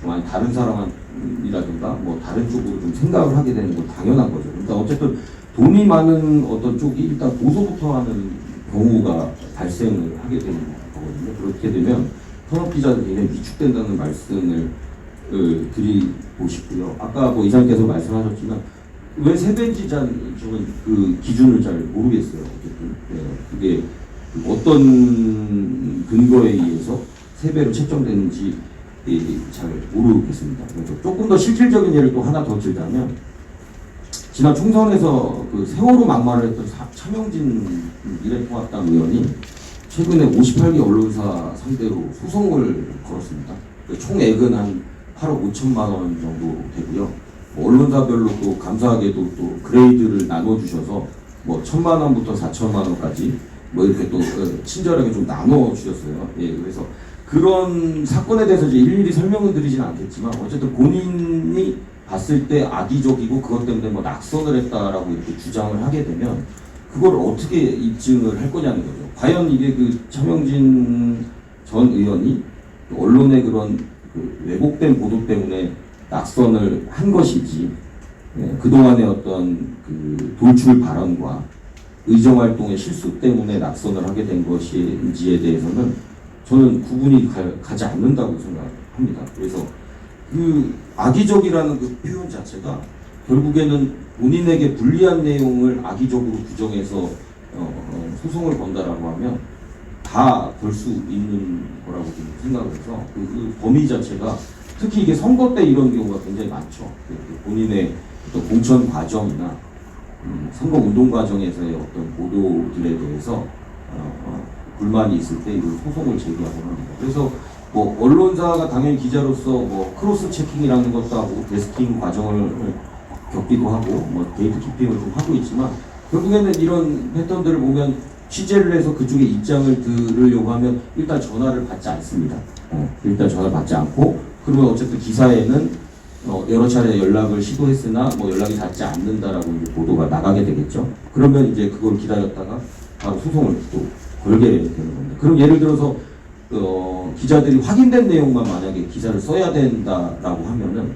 좀 아니 다른 사람이라든가 뭐 다른 쪽으로 좀 생각을 하게 되는 건 당연한 거죠. 그러니까 어쨌든 돈이 많은 어떤 쪽이 일단 고소부터 하는 경우가 발생을 하게 되는 거거든요. 그렇게 되면 현업 기자들이 굉장히 위축된다는 말씀을 드리고 싶고요. 아까 뭐 이사님께서 말씀하셨지만 왜 세배인지 저는 그 기준을 잘 모르겠어요. 어쨌든 그게 어떤 근거에 의해서 세배로 책정되는지 잘 모르겠습니다. 그래서 조금 더 실질적인 예를 또 하나 더 들자면, 지난 총선에서 그 세월호 막말을 했던 차명진 미래통합당 의원이 최근에 58개 언론사 상대로 소송을 걸었습니다. 총액은 한 8억 5천만 원 정도 되고요. 뭐 언론사별로 또 감사하게도 또 그레이드를 나눠주셔서 뭐 1,000만 원부터 4천만 원까지 뭐 이렇게 또 친절하게 좀 나눠주셨어요. 예, 그래서 그런 사건에 대해서 이제 일일이 설명을 드리지는 않겠지만, 어쨌든 본인이 봤을 때 악의적이고 그것 때문에 뭐 낙선을 했다라고 이렇게 주장을 하게 되면 그걸 어떻게 입증을 할 거냐는 거죠. 과연 이게 그 차명진 전 의원이 언론의 그런 그 왜곡된 보도 때문에 낙선을 한 것인지, 그동안의 어떤 그 돌출 발언과 의정활동의 실수 때문에 낙선을 하게 된 것인지에 대해서는 저는 구분이 가지 않는다고 생각합니다. 그래서 그 악의적이라는 그 표현 자체가 결국에는 본인에게 불리한 내용을 악의적으로 규정해서 소송을 건다라고 하면 다 걸 수 있는 거라고 생각을 해서 그 범위 자체가, 특히 이게 선거 때 이런 경우가 굉장히 많죠. 본인의 어떤 공천 과정이나 선거 운동 과정에서의 어떤 보도들에 대해서 불만이 있을 때 이걸 소송을 제기하고 합니다. 그래서 뭐 언론사가 당연히 기자로서 뭐 크로스 체킹이라는 것도 하고 데스킹 과정을 겪기도 하고 뭐 데이터 키핑을 좀 하고 있지만 결국에는 이런 패턴들을 보면 취재를 해서 그쪽의 입장을 들으려고 하면 일단 전화를 받지 않습니다. 일단 전화를 받지 않고 그러면 어쨌든 기사에는 여러 차례 연락을 시도했으나 뭐 연락이 닿지 않는다라고 이제 보도가 나가게 되겠죠. 그러면 이제 그걸 기다렸다가 바로 소송을 또 걸게 되는 겁니다. 그럼 예를 들어서 기자들이 확인된 내용만 만약에 기사를 써야 된다라고 하면은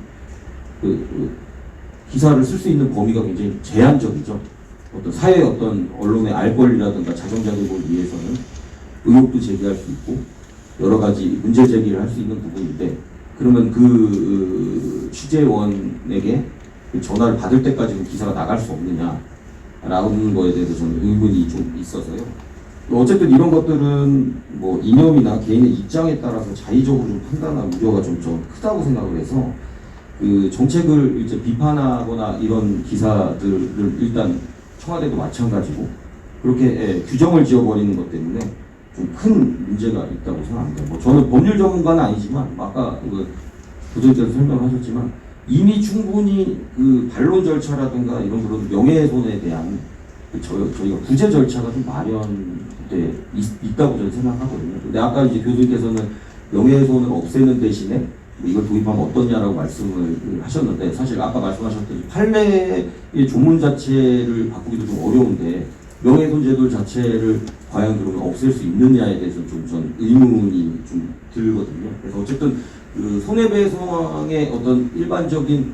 기사를 쓸 수 있는 범위가 굉장히 제한적이죠. 어떤 사회의 어떤 언론의 알 권리라든가 자정 자격을 위해서는 의혹도 제기할 수 있고 여러 가지 문제 제기를 할 수 있는 부분인데 그러면 그 취재원에게 그 전화를 받을 때까지는 기사가 나갈 수 없느냐라는 거에 대해서 저는 의문이 좀 있어서요. 어쨌든 이런 것들은 뭐 이념이나 개인의 입장에 따라서 자의적으로 좀 판단할 우려가 좀 크다고 생각을 해서 그 정책을 이제 비판하거나 이런 기사들을 일단 청와대도 마찬가지고 그렇게 규정을 지어버리는 것 때문에 좀 큰 문제가 있다고 생각합니다. 뭐 저는 법률 전문가는 아니지만 아까 부장님께서 설명하셨지만 이미 충분히 그 반론 절차라든가 이런 그런 명예훼손에 대한 저희가 구제 절차가 좀 마련돼 있다고 저는 생각하거든요. 근데 아까 이제 교수님께서는 명예훼손을 없애는 대신에 이걸 도입하면 어떠냐라고 말씀을 하셨는데 사실 아까 말씀하셨듯이 판례의 조문 자체를 바꾸기도 좀 어려운데 명예훼손 제도 자체를 과연 그러면 없앨 수 있느냐에 대해서 좀 전 의문이 좀 들거든요. 그래서 어쨌든 그 손해배상의 어떤 일반적인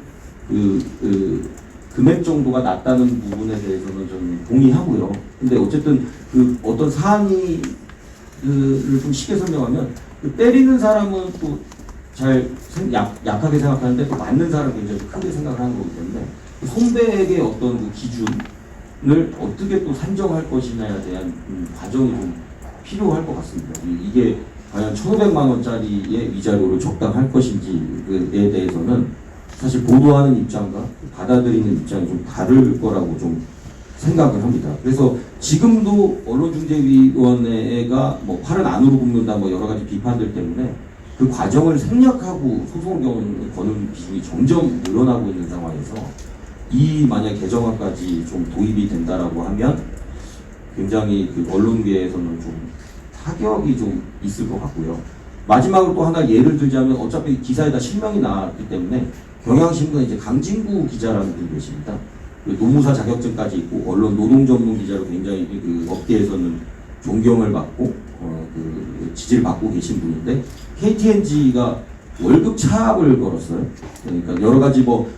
금액 정도가 낮다는 부분에 대해서는 저는 동의하고요. 근데 어쨌든 그 어떤 사안이 좀 쉽게 설명하면 때리는 사람은 또 잘 약하게 생각하는데 또 맞는 사람은 굉장히 크게 생각을 하는 거기 때문에 손배액의 어떤 그 기준을 어떻게 또 산정할 것이냐에 대한 과정이 좀 필요할 것 같습니다. 이게 과연 1,500만 원짜리의 위자료를 적당할 것인지에 대해서는 사실 보도하는 입장과 받아들이는 입장이 좀 다를 거라고 좀 생각을 합니다. 그래서 지금도 언론중재위원회가 뭐 팔은 안으로 굽는다 뭐 여러 가지 비판들 때문에 그 과정을 생략하고 소송을 거는 비중이 점점 늘어나고 있는 상황에서 이 만약 개정안까지 좀 도입이 된다라고 하면 굉장히 그 언론계에서는 좀 타격이 좀 있을 것 같고요. 마지막으로 또 하나 예를 들자면 어차피 기사에다 실명이 나왔기 때문에 경향신문에 이제 강진구 기자라는 분이 계십니다. 그 노무사 자격증까지 있고 언론 노동 전문 기자로 굉장히 그 업계에서는 존경을 받고 그 지지를 받고 계신 분인데 KTNG가 월급 차압을 걸었어요. 그러니까 여러 가지 뭐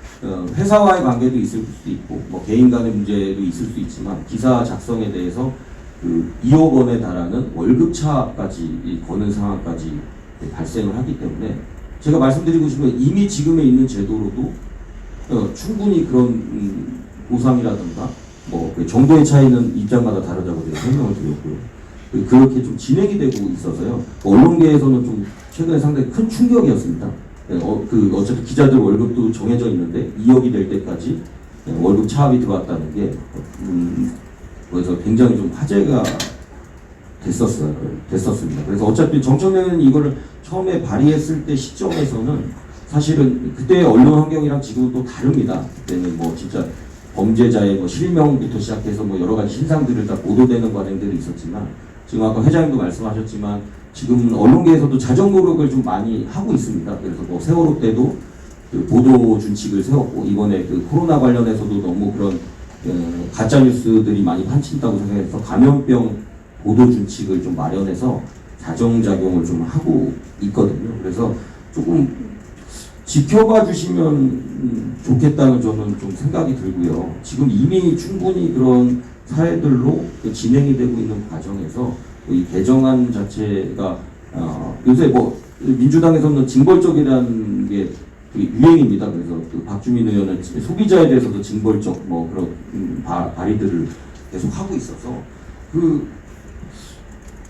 회사와의 관계도 있을 수도 있고 뭐 개인 간의 문제도 있을 수 있지만 기사 작성에 대해서 그 2억 원에 달하는 월급 차압까지 거는 상황까지 발생을 하기 때문에 제가 말씀드리고 싶은 건 이미 지금에 있는 제도로도 충분히 그런 보상이라든가 뭐 그 정도의 차이는 입장마다 다르다고 제가 설명을 드렸고요. 그렇게 좀 진행이 되고 있어서요. 언론계에서는 좀 최근에 상당히 큰 충격이었습니다. 어차피 기자들 월급도 정해져 있는데 2억이 될 때까지 월급 차압이 들어왔다는 게 그래서 굉장히 좀 화제가 됐었습니다. 그래서 어차피 정청래는 이거를 처음에 발의했을 때 시점에서는 사실은 그때의 언론 환경이랑 지금은 또 다릅니다. 그때는 뭐 진짜 범죄자의 뭐 실명부터 시작해서 뭐 여러 가지 신상들을 다 보도되는 관행들이 있었지만 지금 아까 회장님도 말씀하셨지만 지금 언론계에서도 자정 노력을 좀 많이 하고 있습니다. 그래서 뭐 세월호 때도 그 보도 준칙을 세웠고 이번에 그 코로나 관련해서도 너무 그런 가짜 뉴스들이 많이 판친다고 생각해서 감염병 보도 준칙을 좀 마련해서 자정 작용을 좀 하고 있거든요. 그래서 조금 지켜봐 주시면 좋겠다는 저는 좀 생각이 들고요. 지금 이미 충분히 그런 사례들로 진행이 되고 있는 과정에서 이 개정안 자체가 요새 뭐 민주당에서는 징벌적이라는 게 유행입니다. 그래서 그 박주민 의원은 소비자에 대해서도 징벌적 뭐 그런 발의들을 계속 하고 있어서 그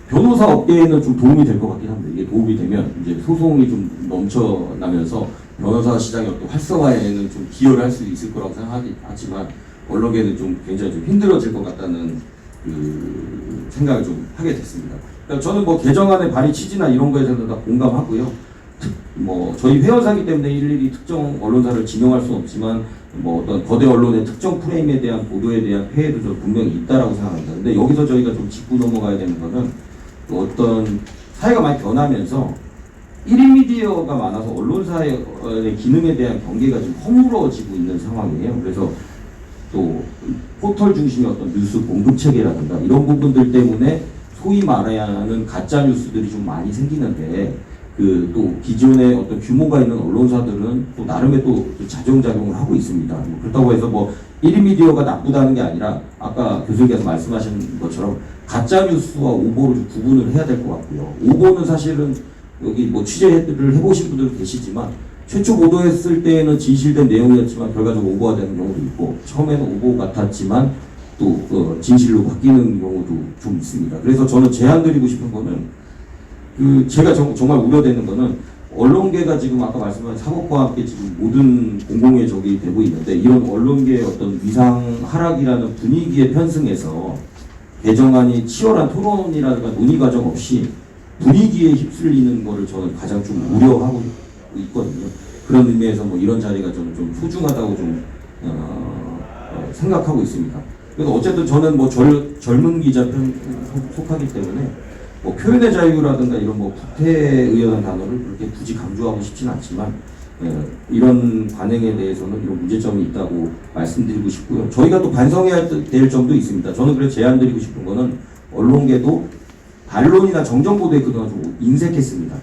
변호사 업계에는 좀 도움이 될 것 같긴 합니다. 이게 도움이 되면 이제 소송이 좀 넘쳐나면서 변호사 시장의 어떤 활성화에는 좀 기여를 할 수 있을 거라고 생각하지만 언론계는 좀 굉장히 좀 힘들어질 것 같다는 그 생각을 좀 하게 됐습니다. 그러니까 저는 뭐 개정안의 발의 취지나 이런 거에 대해서 다 공감하고요. 뭐 저희 회원사기 때문에 일일이 특정 언론사를 지명할 수는 없지만 뭐 어떤 거대 언론의 특정 프레임에 대한 보도에 대한 폐해도 좀 분명히 있다라고 생각합니다. 근데 여기서 저희가 좀 짚고 넘어가야 되는 거는 어떤 사회가 많이 변하면서 1인 미디어가 많아서 언론사의 기능에 대한 경계가 좀 허물어지고 있는 상황이에요. 그래서 또 포털 중심의 어떤 뉴스 공급 체계라든가 이런 부분들 때문에 소위 말해야 하는 가짜 뉴스들이 좀 많이 생기는데 그 또 기존의 어떤 규모가 있는 언론사들은 또 나름의 또 자정작용을 하고 있습니다. 뭐 그렇다고 해서 뭐 1인 미디어가 나쁘다는 게 아니라 아까 교수님께서 말씀하신 것처럼 가짜 뉴스와 오보를 좀 구분을 해야 될 것 같고요. 오보는 사실은 여기 뭐 취재를 해보신 분들 계시지만 최초 보도했을 때에는 진실된 내용이었지만 결과적으로 오보가 되는 경우도 있고 처음에는 오보 같았지만 또 진실로 바뀌는 경우도 좀 있습니다. 그래서 저는 제안드리고 싶은 거는 그 제가 정말 우려되는 거는 언론계가 지금 아까 말씀하신 사법과 함께 지금 모든 공공의 적이 되고 있는데 이런 언론계의 어떤 위상 하락이라는 분위기에 편승해서 개정안이 치열한 토론이라든가 논의 과정 없이 분위기에 휩쓸리는 거를 저는 가장 좀 우려하고 있거든요. 그런 의미에서 뭐 이런 자리가 저는 좀 소중하다고 좀 생각하고 있습니다. 그래서 어쨌든 저는 뭐 젊은 기자 편 속하기 때문에 뭐 표현의 자유라든가 이런 뭐 부패의연한 단어를 그렇게 굳이 강조하고 싶지는 않지만 이런 관행에 대해서는 이런 문제점이 있다고 말씀드리고 싶고요. 저희가 또 반성해야 될 점도 있습니다. 저는 그래서 제안드리고 싶은 거는 언론계도 반론이나 정정보도에 그동안 좀 인색했습니다.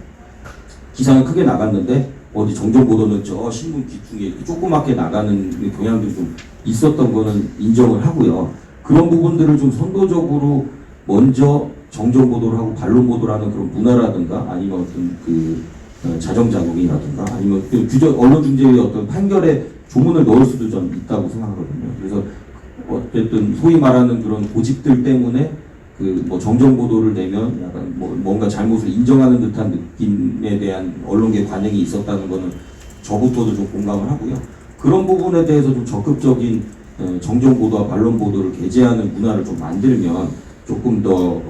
기사는 크게 나갔는데 어디 정정보도는 저 신문 귀퉁이에 이렇게 조그맣게 나가는 경향들이 좀 있었던 거는 인정을 하고요. 그런 부분들을 좀 선도적으로 먼저 정정보도를 하고 반론보도를 하는 그런 문화라든가 아니면 어떤 그 자정작용이라든가 아니면 그 언론중재의 어떤 판결에 조문을 넣을 수도 좀 있다고 생각하거든요. 그래서 어쨌든 소위 말하는 그런 고집들 때문에 그 뭐 정정보도를 내면 약간 뭐 뭔가 잘못을 인정하는 듯한 느낌에 대한 언론계 관행이 있었다는 거는 저부터도 좀 공감을 하고요. 그런 부분에 대해서 좀 적극적인 정정보도와 반론보도를 게재하는 문화를 좀 만들면 조금 더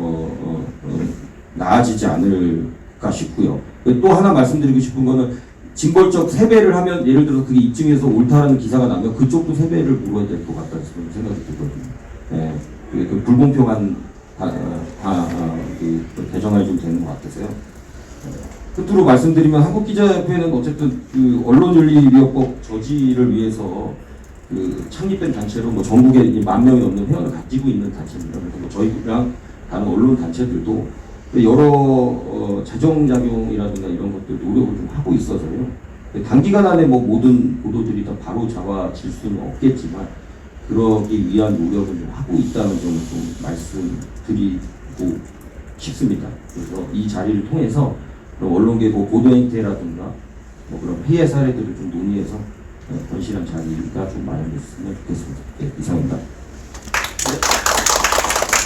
나아지지 않을까 싶고요. 또 하나 말씀드리고 싶은 거는 징벌적 세배를 하면 예를 들어서 그게 입증해서 옳다라는 기사가 나면 그쪽도 세배를 물어야 될 것 같다는 생각이 들거든요. 네, 그 불공평한 그 개정안이 좀 되는 것 같아서요. 끝으로 말씀드리면 한국기자협회는 어쨌든 그 언론윤리위원법 저지를 위해서 그 창립된 단체로 뭐 전국에 10,000명이 넘는 회원을 가지고 있는 단체입니다. 그래서 뭐 저희랑 다른 언론 단체들도 여러 자정작용이라든가 이런 것들 노력을 좀 하고 있어서요. 단기간 안에 뭐 모든 보도들이 다 바로 잡아질 수는 없겠지만 그러기 위한 노력을 좀 하고 있다는 점을 좀 말씀드리고 싶습니다. 그래서 이 자리를 통해서 언론계 뭐 보도 행태라든가 뭐 그런 피해 사례들을 좀 논의해서 건실한 자리가 좀 마련됐으면 좋겠습니다. 네, 이상입니다.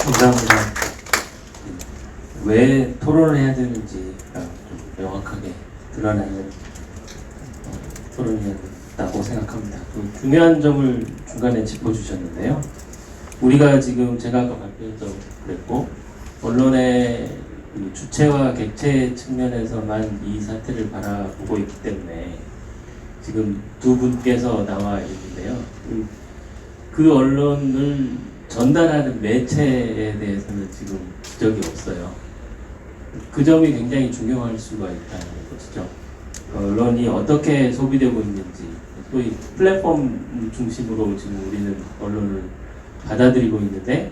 감사합니다. 왜 토론을 해야 되는지가 좀 명확하게 드러나는 토론이었다고 생각합니다. 중요한 점을 중간에 짚어주셨는데요. 우리가 지금 제가 아까 발표에서 그랬고 언론의 주체와 객체 측면에서만 이 사태를 바라보고 있기 때문에 지금 두 분께서 나와 있는데요. 그 언론을 전달하는 매체에 대해서는 지금 지적이 없어요. 그 점이 굉장히 중요할 수가 있다는 것이죠. 언론이 어떻게 소비되고 있는지, 또 이 플랫폼 중심으로 지금 우리는 언론을 받아들이고 있는데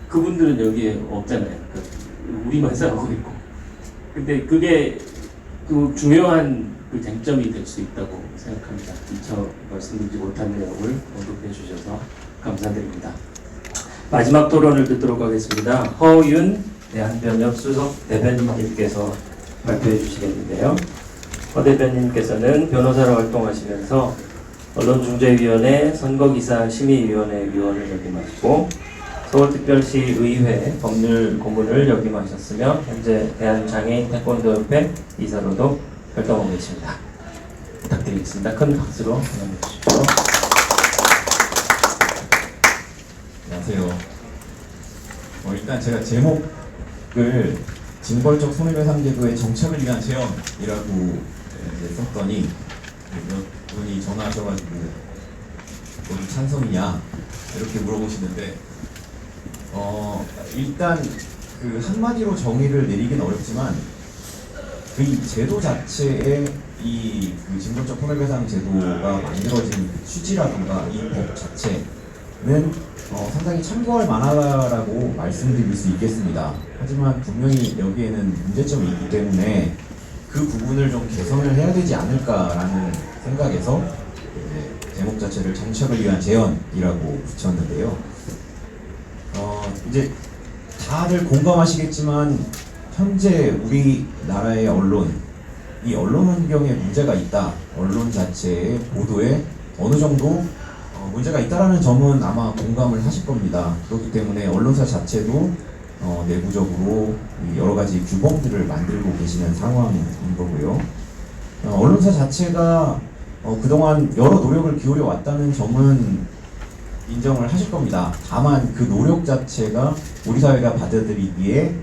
그분들은 여기에 없잖아요. 그러니까 우리만 싸우고 있고. 근데 그게 그 중요한 그 쟁점이 될 수 있다고 생각합니다. 미처 말씀드리지 못한 내용을 언급해 주셔서 감사드립니다. 마지막 토론을 듣도록 하겠습니다. 허윤 대한변협 수석 대변인님께서 발표해 주시겠는데요. 허 대변인께서는 변호사로 활동하시면서 언론중재위원회 선거기사 심의위원회 위원을 역임하시고 서울특별시 의회 법률 고문을 역임하셨으며 현재 대한장애인 태권도협회 이사로도 활동하고 계십니다. 부탁드리겠습니다. 큰 박수로 환영해 주십시오. 안녕하세요. 일단 제가 제목을 징벌적 손해배상 제도의 정착을 위한 제언이라고 이제 썼더니 몇 분이 전화하셔가지고 너도 찬성이냐 이렇게 물어보시는데 일단 그 한마디로 정의를 내리긴 어렵지만 그 제도 자체에 이 그 징벌적 손해배상 제도가 만들어진 그 취지라든가 이 법 자체는 상당히 참고할 만하다라고 말씀드릴 수 있겠습니다. 하지만 분명히 여기에는 문제점이 있기 때문에 그 부분을 좀 개선을 해야 되지 않을까라는 생각에서 제목 자체를 정착을 위한 제언이라고 붙였는데요. 이제 다들 공감하시겠지만 현재 우리나라의 언론, 이 언론 환경에 문제가 있다. 언론 자체의 보도에 어느 정도 문제가 있다라는 점은 아마 공감을 하실 겁니다. 그렇기 때문에 언론사 자체도 내부적으로 여러 가지 규범들을 만들고 계시는 상황인 거고요. 언론사 자체가 그동안 여러 노력을 기울여 왔다는 점은 인정을 하실 겁니다. 다만 그 노력 자체가 우리 사회가 받아들이기에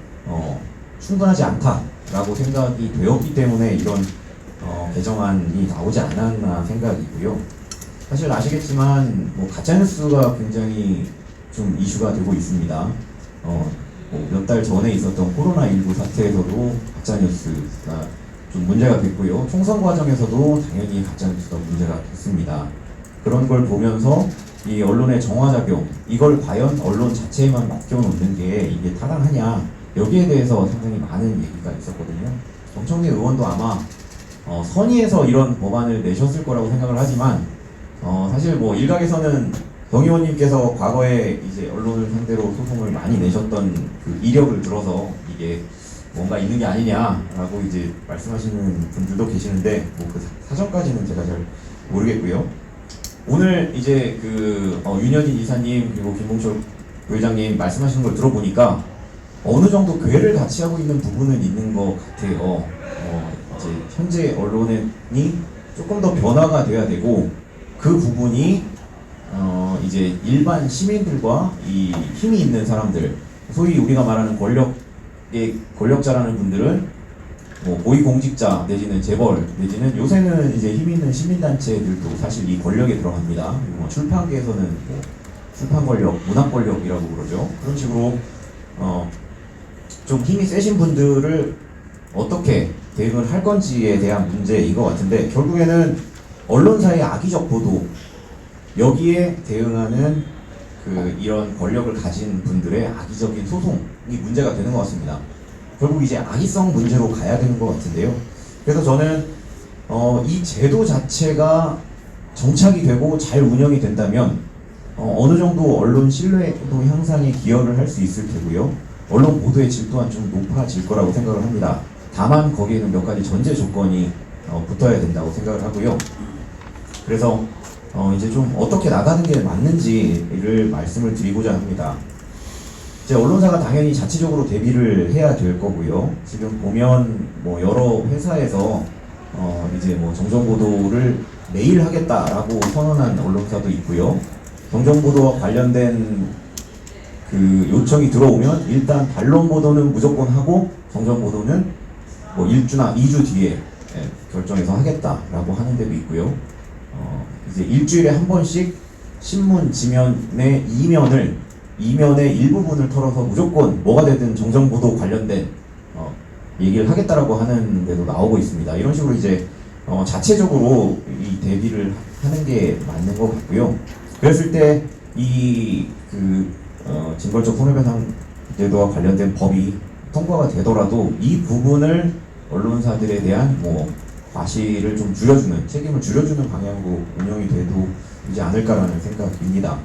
충분하지 않다라고 생각이 되었기 때문에 이런 개정안이 나오지 않았나 생각이고요. 사실 아시겠지만 가짜뉴스가 굉장히 좀 이슈가 되고 있습니다. 몇 달 전에 있었던 코로나19 사태에서도 가짜뉴스가 좀 문제가 됐고요. 총선 과정에서도 당연히 가짜뉴스가 문제가 됐습니다. 그런 걸 보면서 이 언론의 정화작용, 이걸 과연 언론 자체에만 맡겨놓는 게 이게 타당하냐, 여기에 대해서 상당히 많은 얘기가 있었거든요. 정청래 의원도 아마 선의에서 이런 법안을 내셨을 거라고 생각을 하지만 사실 일각에서는 정 의원님께서 과거에 이제 언론을 상대로 소송을 많이 내셨던 그 이력을 들어서 이게 뭔가 있는 게 아니냐라고 이제 말씀하시는 분들도 계시는데 그 사정까지는 제가 잘 모르겠고요. 오늘 이제 윤여진 이사님 그리고 김봉철 부회장님 말씀하시는 걸 들어보니까 어느 정도 궤를 같이 하고 있는 부분은 있는 것 같아요. 이제 현재 언론이 조금 더 변화가 돼야 되고 그 부분이 이제 일반 시민들과 이 힘이 있는 사람들, 소위 우리가 말하는 권력자라는 분들은 고위공직자 내지는 재벌 내지는 요새는 이제 힘 있는 시민단체들도 사실 이 권력에 들어갑니다. 그리고 출판계에서는 출판 권력, 문학 권력이라고 그러죠. 그런 식으로 좀 힘이 세신 분들을 어떻게 대응을 할 건지에 대한 문제인 것 같은데 결국에는 언론사의 악의적 보도 여기에 대응하는 이런 권력을 가진 분들의 악의적인 소송이 문제가 되는 것 같습니다. 결국 이제 악의성 문제로 가야 되는 것 같은데요. 그래서 저는 이 제도 자체가 정착이 되고 잘 운영이 된다면 어느 정도 언론 신뢰도 향상에 기여를 할 수 있을 테고요. 언론 보도의 질 또한 좀 높아질 거라고 생각을 합니다. 다만 거기에는 몇 가지 전제 조건이 붙어야 된다고 생각을 하고요. 그래서 이제 좀 어떻게 나가는 게 맞는지를 말씀을 드리고자 합니다. 이제 언론사가 당연히 자체적으로 대비를 해야 될 거고요. 지금 보면 여러 회사에서 이제 정정보도를 매일 하겠다라고 선언한 언론사도 있고요. 정정보도와 관련된 그 요청이 들어오면 일단 반론 보도는 무조건 하고 정정보도는 1주나 2주 뒤에 결정해서 하겠다라고 하는 데도 있고요. 이제 일주일에 한 번씩 신문 지면의 이면의 일부분을 털어서 무조건 뭐가 되든 정정보도 관련된 얘기를 하겠다라고 하는 데도 나오고 있습니다. 이런 식으로 이제 자체적으로 이 대비를 하는 게 맞는 것 같고요. 그랬을 때 이 징벌적 손해배상 제도와 관련된 법이 통과가 되더라도 이 부분을 언론사들에 대한 과실을 좀 줄여주는, 책임을 줄여주는 방향으로 운영이 돼도 되지 않을까라는 생각입니다.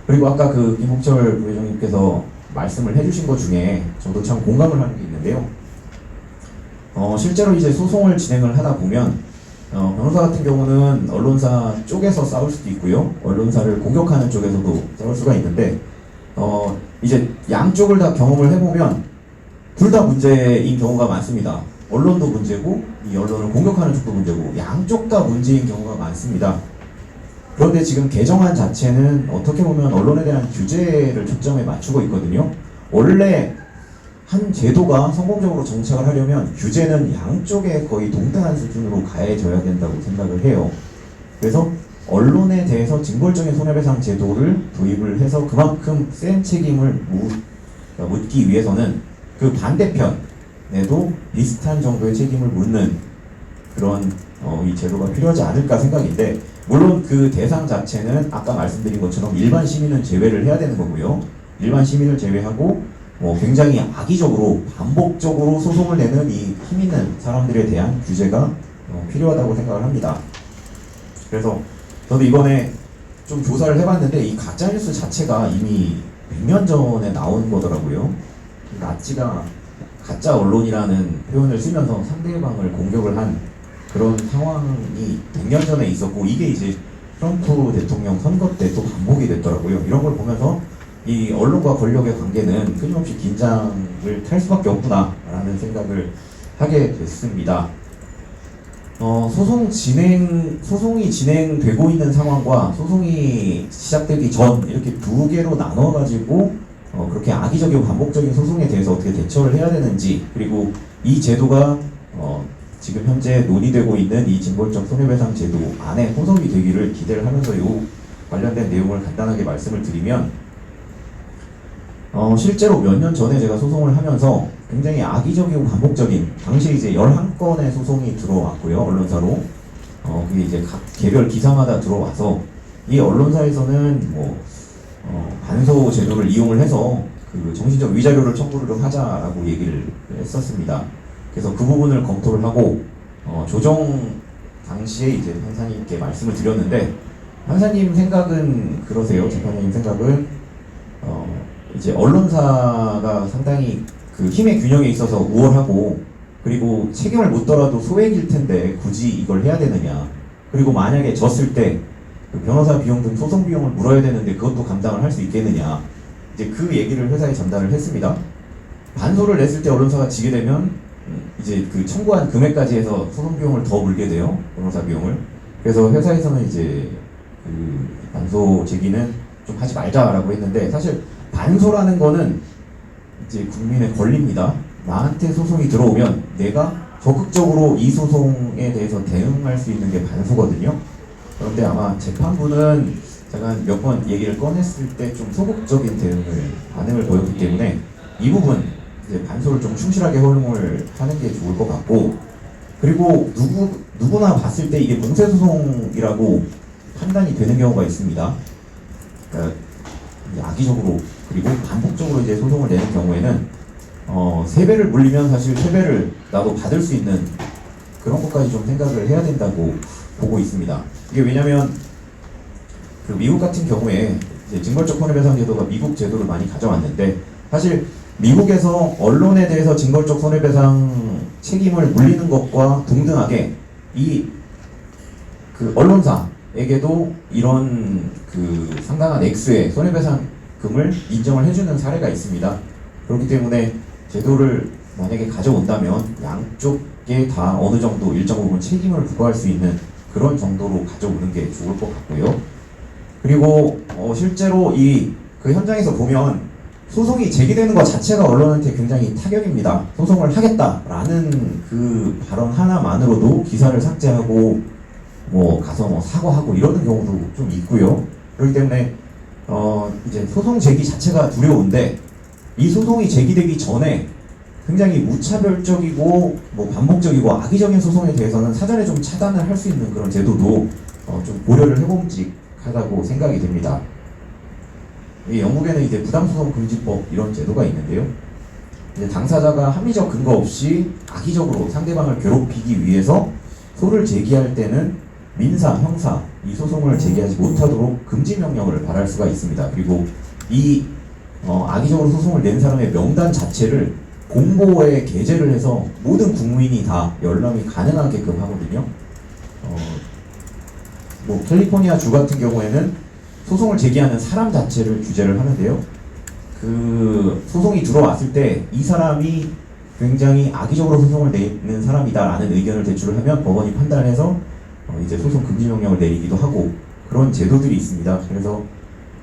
그리고 아까 김홍철 부회장님께서 말씀을 해주신 것 중에 저도 참 공감을 하는 게 있는데요. 실제로 이제 소송을 진행을 하다 보면 변호사 같은 경우는 언론사 쪽에서 싸울 수도 있고요. 언론사를 공격하는 쪽에서도 싸울 수가 있는데 이제 양쪽을 다 경험을 해보면 둘 다 문제인 경우가 많습니다. 언론도 문제고 이 언론을 공격하는 쪽도 문제고 양쪽 다 문제인 경우가 많습니다. 그런데 지금 개정안 자체는 어떻게 보면 언론에 대한 규제를 초점에 맞추고 있거든요. 원래 한 제도가 성공적으로 정착을 하려면 규제는 양쪽에 거의 동등한 수준으로 가해져야 된다고 생각을 해요. 그래서 언론에 대해서 징벌적인 손해배상 제도를 도입을 해서 그만큼 센 책임을 묻기 위해서는 그 반대편에도 비슷한 정도의 책임을 묻는 그런 이 제도가 필요하지 않을까 생각인데, 물론 그 대상 자체는 아까 말씀드린 것처럼 일반 시민은 제외를 해야 되는 거고요. 일반 시민을 제외하고 굉장히 악의적으로 반복적으로 소송을 내는 이 힘 있는 사람들에 대한 규제가 필요하다고 생각을 합니다. 그래서 저도 이번에 좀 조사를 해봤는데 이 가짜뉴스 자체가 이미 100년 전에 나온 거더라고요. 나치가 가짜 언론이라는 표현을 쓰면서 상대방을 공격을 한 그런 상황이 100년 전에 있었고, 이게 이제 트럼프 대통령 선거 때 또 반복이 됐더라고요. 이런 걸 보면서 이 언론과 권력의 관계는 끊임없이 긴장을 탈 수밖에 없구나라는 생각을 하게 됐습니다. 소송이 진행되고 있는 상황과 소송이 시작되기 전 이렇게 두 개로 나눠가지고 그렇게 악의적이고 반복적인 소송에 대해서 어떻게 대처를 해야 되는지, 그리고 이 제도가 지금 현재 논의되고 있는 이 징벌적 손해배상 제도 안에 포섭이 되기를 기대를 하면서 이 관련된 내용을 간단하게 말씀을 드리면, 실제로 몇 년 전에 제가 소송을 하면서 굉장히 악의적이고 반복적인, 당시 이제 11건의 소송이 들어왔고요, 언론사로. 그게 이제 각 개별 기사마다 들어와서 이 언론사에서는 반소 제도를 이용을 해서 그 정신적 위자료를 청구를 좀 하자라고 얘기를 했었습니다. 그래서 그 부분을 검토를 하고 조정 당시에 이제 판사님께 말씀을 드렸는데, 판사님 생각은 그러세요. 재판장님 생각은 이제 언론사가 상당히 그 힘의 균형에 있어서 우월하고, 그리고 책임을 묻더라도 소액일 텐데 굳이 이걸 해야 되느냐, 그리고 만약에 졌을 때 그 변호사 비용 등 소송 비용을 물어야 되는데 그것도 감당을 할 수 있겠느냐, 이제 그 얘기를 회사에 전달을 했습니다. 반소를 냈을 때 언론사가 지게 되면 이제 그 청구한 금액까지 해서 소송 비용을 더 물게 돼요, 변호사 비용을. 그래서 회사에서는 이제 그 반소 제기는 좀 하지 말자라고 했는데, 사실 반소라는 거는 이제 국민의 권리입니다. 나한테 소송이 들어오면 내가 적극적으로 이 소송에 대해서 대응할 수 있는 게 반소거든요. 그런데 아마 재판부는 제가 몇 번 얘기를 꺼냈을 때 좀 소극적인 반응을 보였기 때문에 이 부분 이제 반소를 좀 충실하게 활용을 하는 게 좋을 것 같고, 그리고 누구나 봤을 때 이게 공세소송이라고 판단이 되는 경우가 있습니다. 그러니까 악의적으로 그리고 반복적으로 이제 소송을 내는 경우에는 3배를 물리면 사실 3배를 나도 받을 수 있는 그런 것까지 좀 생각을 해야 된다고 보고 있습니다. 이게 왜냐면 그 미국 같은 경우에 이제 징벌적 손해배상 제도가 미국 제도를 많이 가져왔는데, 사실 미국에서 언론에 대해서 징벌적 손해배상 책임을 물리는 것과 동등하게 이 그 언론사에게도 이런 그 상당한 액수의 손해배상금을 인정을 해주는 사례가 있습니다. 그렇기 때문에 제도를 만약에 가져온다면 양쪽에 다 어느 정도 일정 부분 책임을 부과할 수 있는 그런 정도로 가져오는 게 좋을 것 같고요. 그리고 실제로 그 현장에서 보면 소송이 제기되는 것 자체가 언론한테 굉장히 타격입니다. 소송을 하겠다라는 그 발언 하나만으로도 기사를 삭제하고 가서 사과하고 이러는 경우도 좀 있고요. 그렇기 때문에 이제 소송 제기 자체가 두려운데, 이 소송이 제기되기 전에 굉장히 무차별적이고 반복적이고 악의적인 소송에 대해서는 사전에 좀 차단을 할 수 있는 그런 제도도 좀 고려를 해봄직하다고 생각이 됩니다. 영국에는 이제 부당소송 금지법 이런 제도가 있는데요. 이제 당사자가 합리적 근거 없이 악의적으로 상대방을 괴롭히기 위해서 소를 제기할 때는 민사, 형사 이 소송을 제기하지 못하도록 금지 명령을 발할 수가 있습니다. 그리고 이 악의적으로 소송을 낸 사람의 명단 자체를 공보에 게재를 해서 모든 국민이 다 열람이 가능하게끔 하거든요. 캘리포니아 주 같은 경우에는 소송을 제기하는 사람 자체를 규제를 하는데요. 그 소송이 들어왔을 때 이 사람이 굉장히 악의적으로 소송을 내는 사람이다라는 의견을 제출을 하면 법원이 판단해서 이제 소송 금지 명령을 내리기도 하고 그런 제도들이 있습니다. 그래서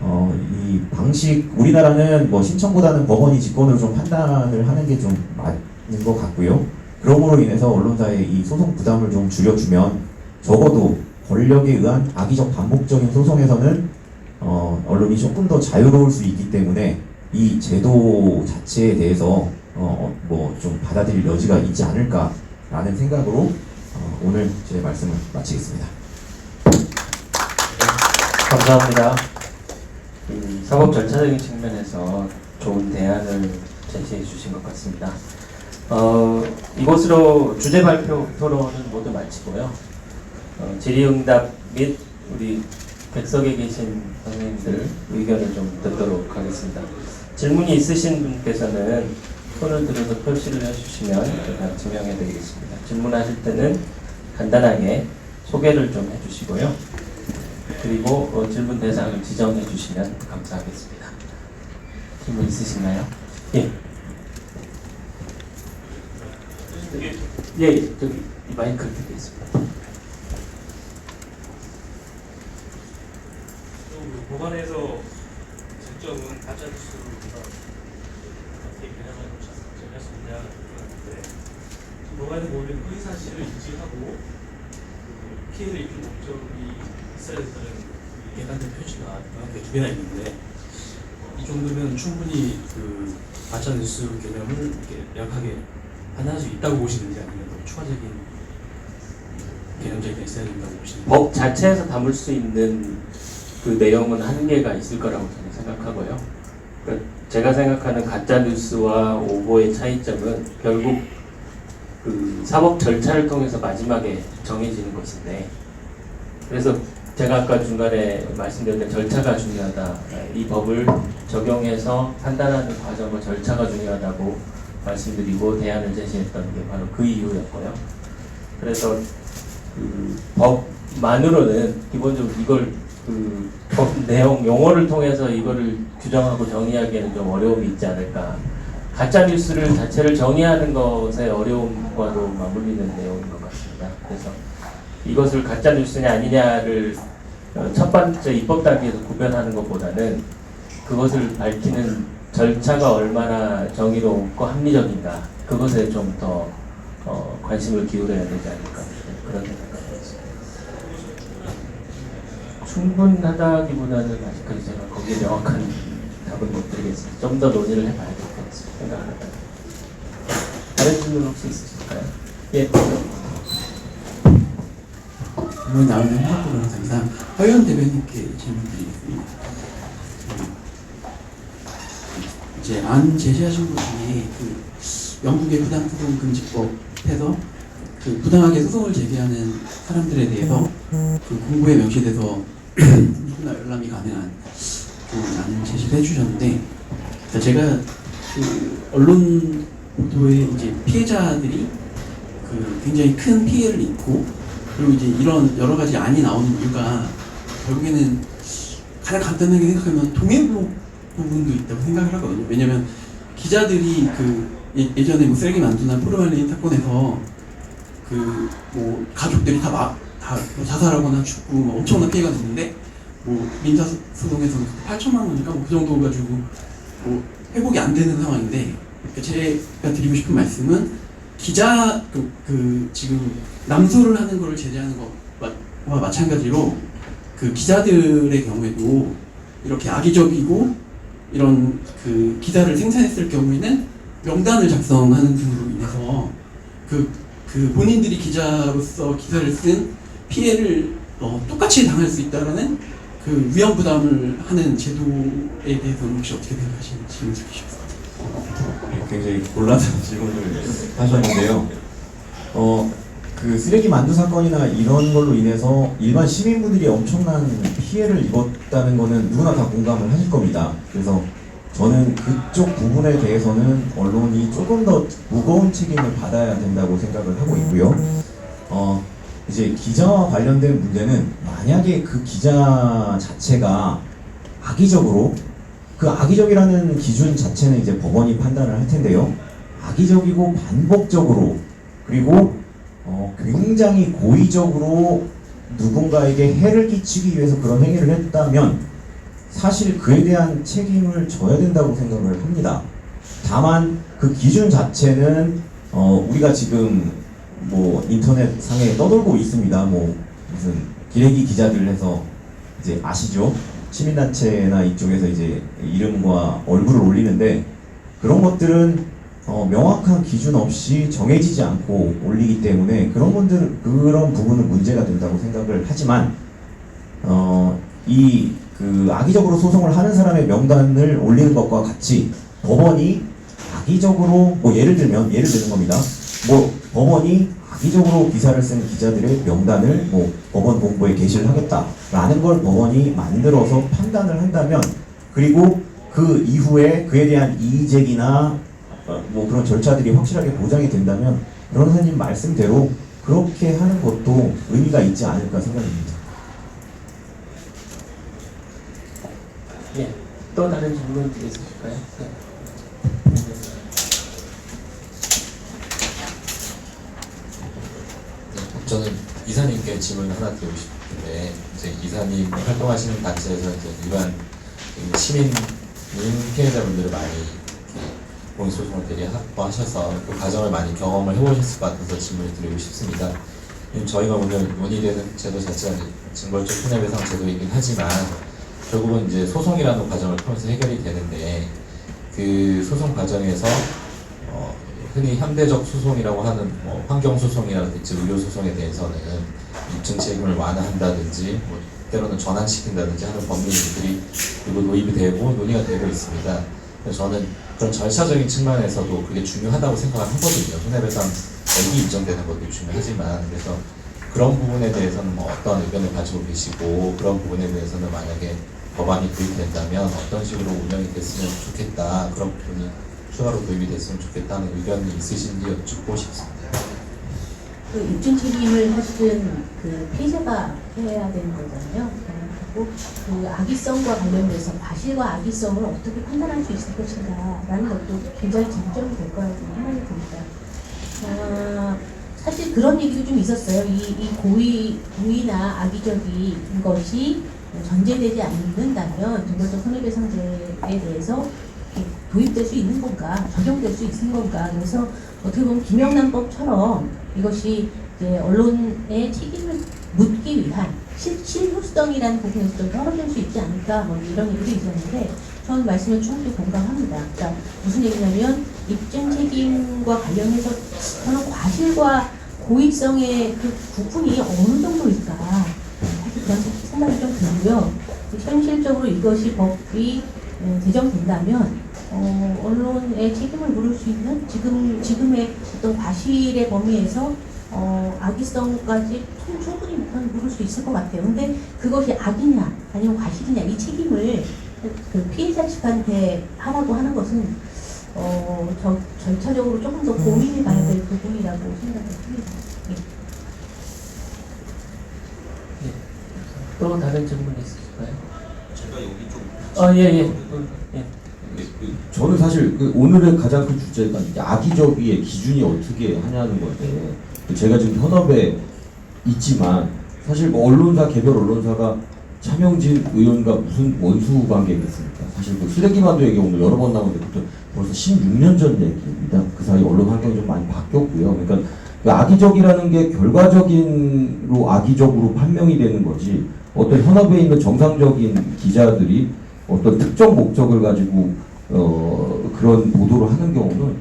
이 방식 우리나라는 뭐 신청보다는 법원이 직권으로 좀 판단을 하는 게 좀 맞는 것 같고요. 그러므로 인해서 언론사의 이 소송 부담을 좀 줄여주면 적어도 권력에 의한 악의적 반복적인 소송에서는 언론이 조금 더 자유로울 수 있기 때문에 이 제도 자체에 대해서 뭐 좀 받아들일 여지가 있지 않을까라는 생각으로 오늘 제 말씀을 마치겠습니다. 감사합니다. 사법 절차적인 측면에서 좋은 대안을 제시해 주신 것 같습니다. 이것으로 주제 발표 토론은 모두 마치고요. 질의응답 및 우리 객석에 계신 선생님들 의견을 좀 듣도록 하겠습니다. 질문이 있으신 분께서는 손을 들어서 표시를 해주시면 제가 증명해 드리겠습니다. 질문하실 때는 간단하게 소개를 좀 해주시고요. 그리고 질문 대상을 지정해 주시면 감사하겠습니다. 질문 있으신가요? 예. 예, 저기 마이크를 드리겠습니다. 법원에서 쟁점은 가짜 뉴스가 어떻게 개념을 정할 수 있냐는 건데, 법원에서 모든 허위 사실을 인지하고 피해를 입힌 목적이 있어야 된다는 예단된 표시가 명확하게 두 개나 있는데, 이 정도면 충분히 그 가짜 뉴스 개념을 이렇게 명확하게 판단할 수 있다고 보시는지, 아니면 더 추가적인 개념적인 게 있어야 된다고 보시는지. 법 자체에서 담을 수 있는 그 내용은 한계가 있을 거라고 저는 생각하고요. 그러니까 제가 생각하는 가짜 뉴스와 오보의 차이점은 결국 그 사법 절차를 통해서 마지막에 정해지는 것인데, 그래서 제가 아까 중간에 말씀드렸던 절차가 중요하다, 이 법을 적용해서 판단하는 과정과 절차가 중요하다고 말씀드리고 대안을 제시했던 게 바로 그 이유였고요. 그래서 그 법만으로는 기본적으로 이걸 그 법 내용 용어를 통해서 이거를 규정하고 정의하기에는 좀 어려움이 있지 않을까. 가짜 뉴스를 자체를 정의하는 것의 어려움과도 맞물리는 내용인 것 같습니다. 그래서 이것을 가짜 뉴스냐 아니냐를 첫 번째 입법 단계에서 구별하는 것보다는 그것을 밝히는 절차가 얼마나 정의롭고 합리적인가, 그것에 좀 더 관심을 기울여야 되지 않을까, 그런 생각을 했습니다. 충분하다기보다는 아직까지 제가 거기에 명확한 답은 못 드리겠습니다. 좀 더 논의를 해봐야 될 것 같습니다. 생각합니다. 다른 질문 혹시 있으실까요? 예. 오늘 나오는 협업부는 항상 허연 대변인께 질문드리겠습니다. 이제 안 제시하신 것 중에 그 영국의 부당소송금지법에서 그 부당하게 소송을 제기하는 사람들에 대해서 그 공고에 명시돼서 누구나 열람이 가능한 그 안을 제시를 해주셨는데, 제가 그 언론 보도에 이제 피해자들이 그 굉장히 큰 피해를 입고, 그리고 이제 이런 여러 가지 안이 나오는 이유가 결국에는 가장 간단하게 생각하면 동행복 부분도 있다고 생각을 하거든요. 왜냐면 기자들이 그 예전에 뭐 쓰레기 만두나 포르말린 사건에서 그 뭐 가족들이 다 자살하거나 죽고 뭐 엄청난 피해가 됐는데, 뭐 민사 소송에서 8천만 원인가 뭐 그 정도 가지고 뭐 회복이 안 되는 상황인데, 제가 드리고 싶은 말씀은 기자 지금 남소를 하는 거를 제재하는 것과 마찬가지로 그 기자들의 경우에도 이렇게 악의적이고 이런 그 기사를 생산했을 경우에는 명단을 작성하는 등으로 인해서 그 본인들이 기자로서 기사를 쓴 피해를 똑같이 당할 수 있다라는 그 위험 부담을 하는 제도에 대해서는 혹시 어떻게 생각하시는지 질문 주시겠습니다. 굉장히 곤란한 질문을 하셨는데요. 그 쓰레기 만두 사건이나 이런 걸로 인해서 일반 시민분들이 엄청난 피해를 입었다는 거는 누구나 다 공감을 하실 겁니다. 그래서 저는 그쪽 부분에 대해서는 언론이 조금 더 무거운 책임을 받아야 된다고 생각을 하고 있고요. 이제 기자와 관련된 문제는 만약에 그 기자 자체가 악의적으로, 그 악의적이라는 기준 자체는 이제 법원이 판단을 할 텐데요. 악의적이고 반복적으로, 그리고 굉장히 고의적으로 누군가에게 해를 끼치기 위해서 그런 행위를 했다면 사실 그에 대한 책임을 져야 된다고 생각을 합니다. 다만 그 기준 자체는 우리가 지금 뭐 인터넷 상에 떠돌고 있습니다. 뭐 무슨 기레기 기자들 해서 이제 아시죠? 시민단체나 이쪽에서 이제 이름과 얼굴을 올리는데 그런 것들은 명확한 기준 없이 정해지지 않고 올리기 때문에 그런 부분은 문제가 된다고 생각을 하지만 그 악의적으로 소송을 하는 사람의 명단을 올리는 것과 같이 법원이 악의적으로 뭐 예를 드는 겁니다. 뭐 법원이 악의적으로 기사를 쓴 기자들의 명단을 뭐 법원 공보에 게시를 하겠다라는 걸 법원이 만들어서 판단을 한다면 그리고 그 이후에 그에 대한 이의제기나 뭐 그런 절차들이 확실하게 보장이 된다면 변호사님 말씀대로 그렇게 하는 것도 의미가 있지 않을까 생각합니다. 예, 또 다른 질문 있으실까요? 네. 저는 이사님께 질문 하나 드리고 싶은데 이제 이사님 활동하시는 단체에서 이제 일반 시민 피해자분들을 많이 공익소송을 되게 확보하셔서 그 과정을 많이 경험을 해보셨을 것 같아서 질문을 드리고 싶습니다. 저희가 오늘 논의되는 제도 자체가 징벌적 손해배상 제도이긴 하지만 결국은 이제 소송이라는 과정을 통해서 해결이 되는데 그 소송 과정에서 흔히 현대적 소송이라고 하는 뭐 환경소송이라든지 의료소송에 대해서는 입증 책임을 완화한다든지 뭐 때로는 전환시킨다든지 하는 법률들이 그리고 도입이 되고 논의가 되고 있습니다. 그래서 저는 그런 절차적인 측면에서도 그게 중요하다고 생각을 하거든요. 손해배상액이 인정되는 것도 중요하지만 그래서 그런 부분에 대해서는 뭐 어떤 의견을 가지고 계시고 그런 부분에 대해서는 만약에 법안이 도입된다면 어떤 식으로 운영이 됐으면 좋겠다 그런 부분이 추가로 도입이 됐으면 좋겠다는 의견이 있으신지 여쭙고 싶습니다. 그 입증 책임을 사실은 그 피해자가 해야 되는 거잖아요. 그리고 그 악의성과 관련돼서 과실과 악의성을 어떻게 판단할 수 있을 것인가라는 것도 굉장히 쟁점이 될 거라고 생각이 듭니다. 사실 그런 얘기도 좀 있었어요. 이 고의나 악의적인 것이 전제되지 않는다면 징벌적 손해배상제에 대해서 도입될 수 있는 건가, 적용될 수 있는 건가. 그래서 어떻게 보면 김영란법처럼 이것이 이제 언론의 책임을 묻기 위한 실효성이라는 부분에서 좀 떨어질 수 있지 않을까, 뭐 이런 얘기도 있었는데 저는 말씀에 충분히 공감합니다. 그러니까 무슨 얘기냐면 입증 책임과 관련해서 저는 과실과 고의성의 그 구분이 어느 정도일까 사실 그런 생각이 좀 들고요. 현실적으로 이것이 법이 제정된다면 언론의 책임을 물을 수 있는 지금의 어떤 과실의 범위에서 악의성까지 충분히 물을 수 있을 것 같아요. 근데 그것이 악이냐 아니면 과실이냐 이 책임을 그 피해자 측한테 하라고 하는 것은 절차적으로 조금 더 고민해 봐야 될 부분이라고 생각합니다. 예. 예. 또 다른 질문 있으실까요? 제가 여기 좀 예. 예. 저는 사실 오늘의 가장 큰 주제가 이제 악의적의 기준이 어떻게 하냐는 건데 제가 지금 현업에 있지만 사실 뭐 언론사 개별 언론사가 차명진 의원과 무슨 원수 관계겠습니까? 사실 그 쓰레기만두 얘기 오늘 여러 번 나오는데 벌써 16년 전 얘기입니다. 그 사이 언론 환경이 좀 많이 바뀌었고요. 그러니까 그 악의적이라는 게 결과적으로 악의적으로 판명이 되는 거지 어떤 현업에 있는 정상적인 기자들이 어떤 특정 목적을 가지고 그런 보도를 하는 경우는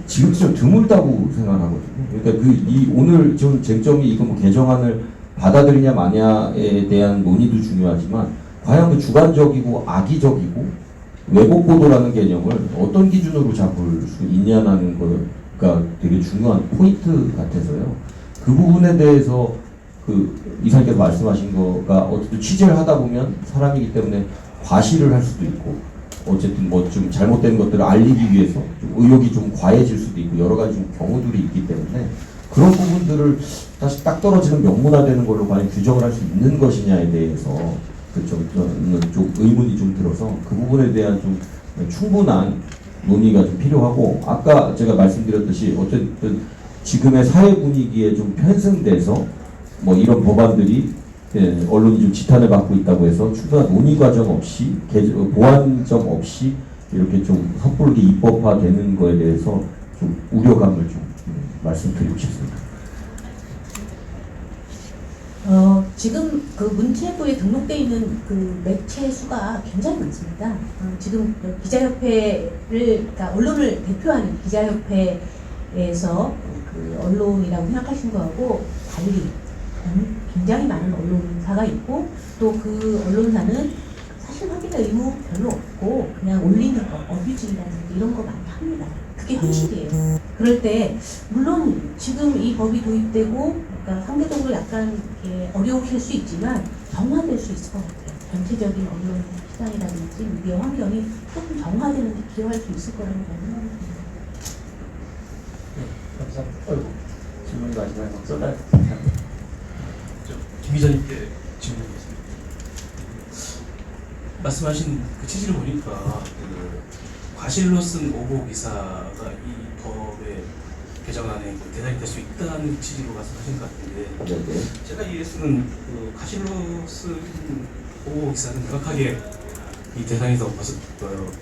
지금처럼 드물다고 생각하거든요. 그러니까 이 오늘 좀 쟁점이 이거 뭐 개정안을 받아들이냐 마냐에 대한 논의도 중요하지만 과연 그 주관적이고 악의적이고 왜곡 보도라는 개념을 어떤 기준으로 잡을 수 있냐는 거가 되게 중요한 포인트 같아서요. 그 부분에 대해서 그 이사님께서 말씀하신 거가 어쨌든 취재를 하다 보면 사람이기 때문에 과실을 할 수도 있고 어쨌든 뭐 좀 잘못된 것들을 알리기 위해서 좀 의욕이 좀 과해질 수도 있고 여러 가지 좀 경우들이 있기 때문에 그런 부분들을 다시 딱 떨어지는 명문화되는 걸로 과연 규정을 할 수 있는 것이냐에 대해서 좀 의문이 좀 들어서 그 부분에 대한 좀 충분한 논의가 좀 필요하고 아까 제가 말씀드렸듯이 어쨌든 지금의 사회 분위기에 좀 편승돼서 뭐 이런 법안들이 언론이 좀 지탄을 받고 있다고 해서 충분한 논의 과정 없이 보완점 없이 이렇게 좀 섣부르게 입법화되는 거에 대해서 좀 우려감을 좀 말씀드리고 싶습니다. 지금 그 문체부에 등록되어 있는 그 매체 수가 굉장히 많습니다. 지금 기자협회를, 그러니까 언론을 대표하는 기자협회에서 그 언론이라고 생각하시는 거하고 달리 굉장히 많은 언론사가 있고, 또 그 언론사는 사실 확인의 의무 별로 없고 그냥 올리는 거, 어뷰징이라든지 이런 거 많이 합니다. 그게 현실이에요. 그럴 때 물론 지금 이 법이 도입되고 그러니까 상대적으로 약간 어려우실 수 있지만 정화될 수 있을 것 같아요. 전체적인 언론 시장이라든지 미디어 환경이 조금 정화되는 데 기여할 수 있을 거라고 저는 생각합니다. 감사합니다. 질문이 마지막에 막 쏟아졌습니다. 김 기자님께 질문드리겠습니다. 말씀하신 그 취지를 보니까 그 과실로 쓴 오보 기사가 이 법의 개정안에 대상이 될 수 있다는 취지로 말씀하신 것 같은데, 제가 이해했으면 그 과실로 쓴 오보 기사는 명확하게 이 대상에서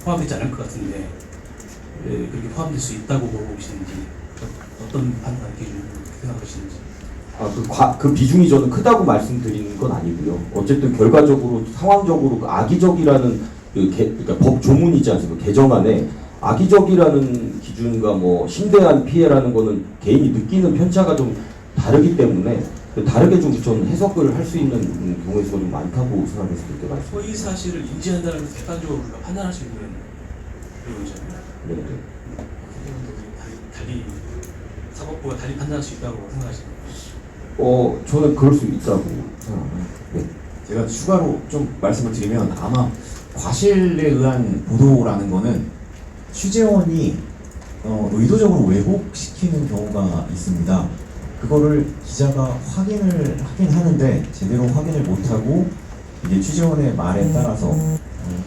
포함되지 않을 것 같은데 왜 그렇게 포함될 수 있다고 보고 계시는지, 어떤 판단 기준으로 생각하시는지. 그 비중이 저는 크다고 말씀드리는 건 아니고요. 어쨌든 결과적으로 상황적으로 그 악의적이라는 그러니까 법 조문이지 않습니까? 개정안에 악의적이라는 기준과 뭐 심대한 피해라는 거는 개인이 느끼는 편차가 좀 다르기 때문에 다르게 좀 전 해석을 할 수 있는 경우의 수가 좀 많다고 생각했을 때 말씀. 허위 사실을 인지한다는 걸 객관적으로 우리가 판단할 수 있는 내용이잖아요. 네. 달리 사법부가 달리 판단할 수 있다고 생각하시나요? 저는 그럴 수 있다고 생각합니다. 네. 제가 추가로 좀 말씀을 드리면, 아마 과실에 의한 보도라는 거는 취재원이 의도적으로 왜곡시키는 경우가 있습니다. 그거를 기자가 확인을 하긴 하는데 제대로 확인을 못하고 이제 취재원의 말에 따라서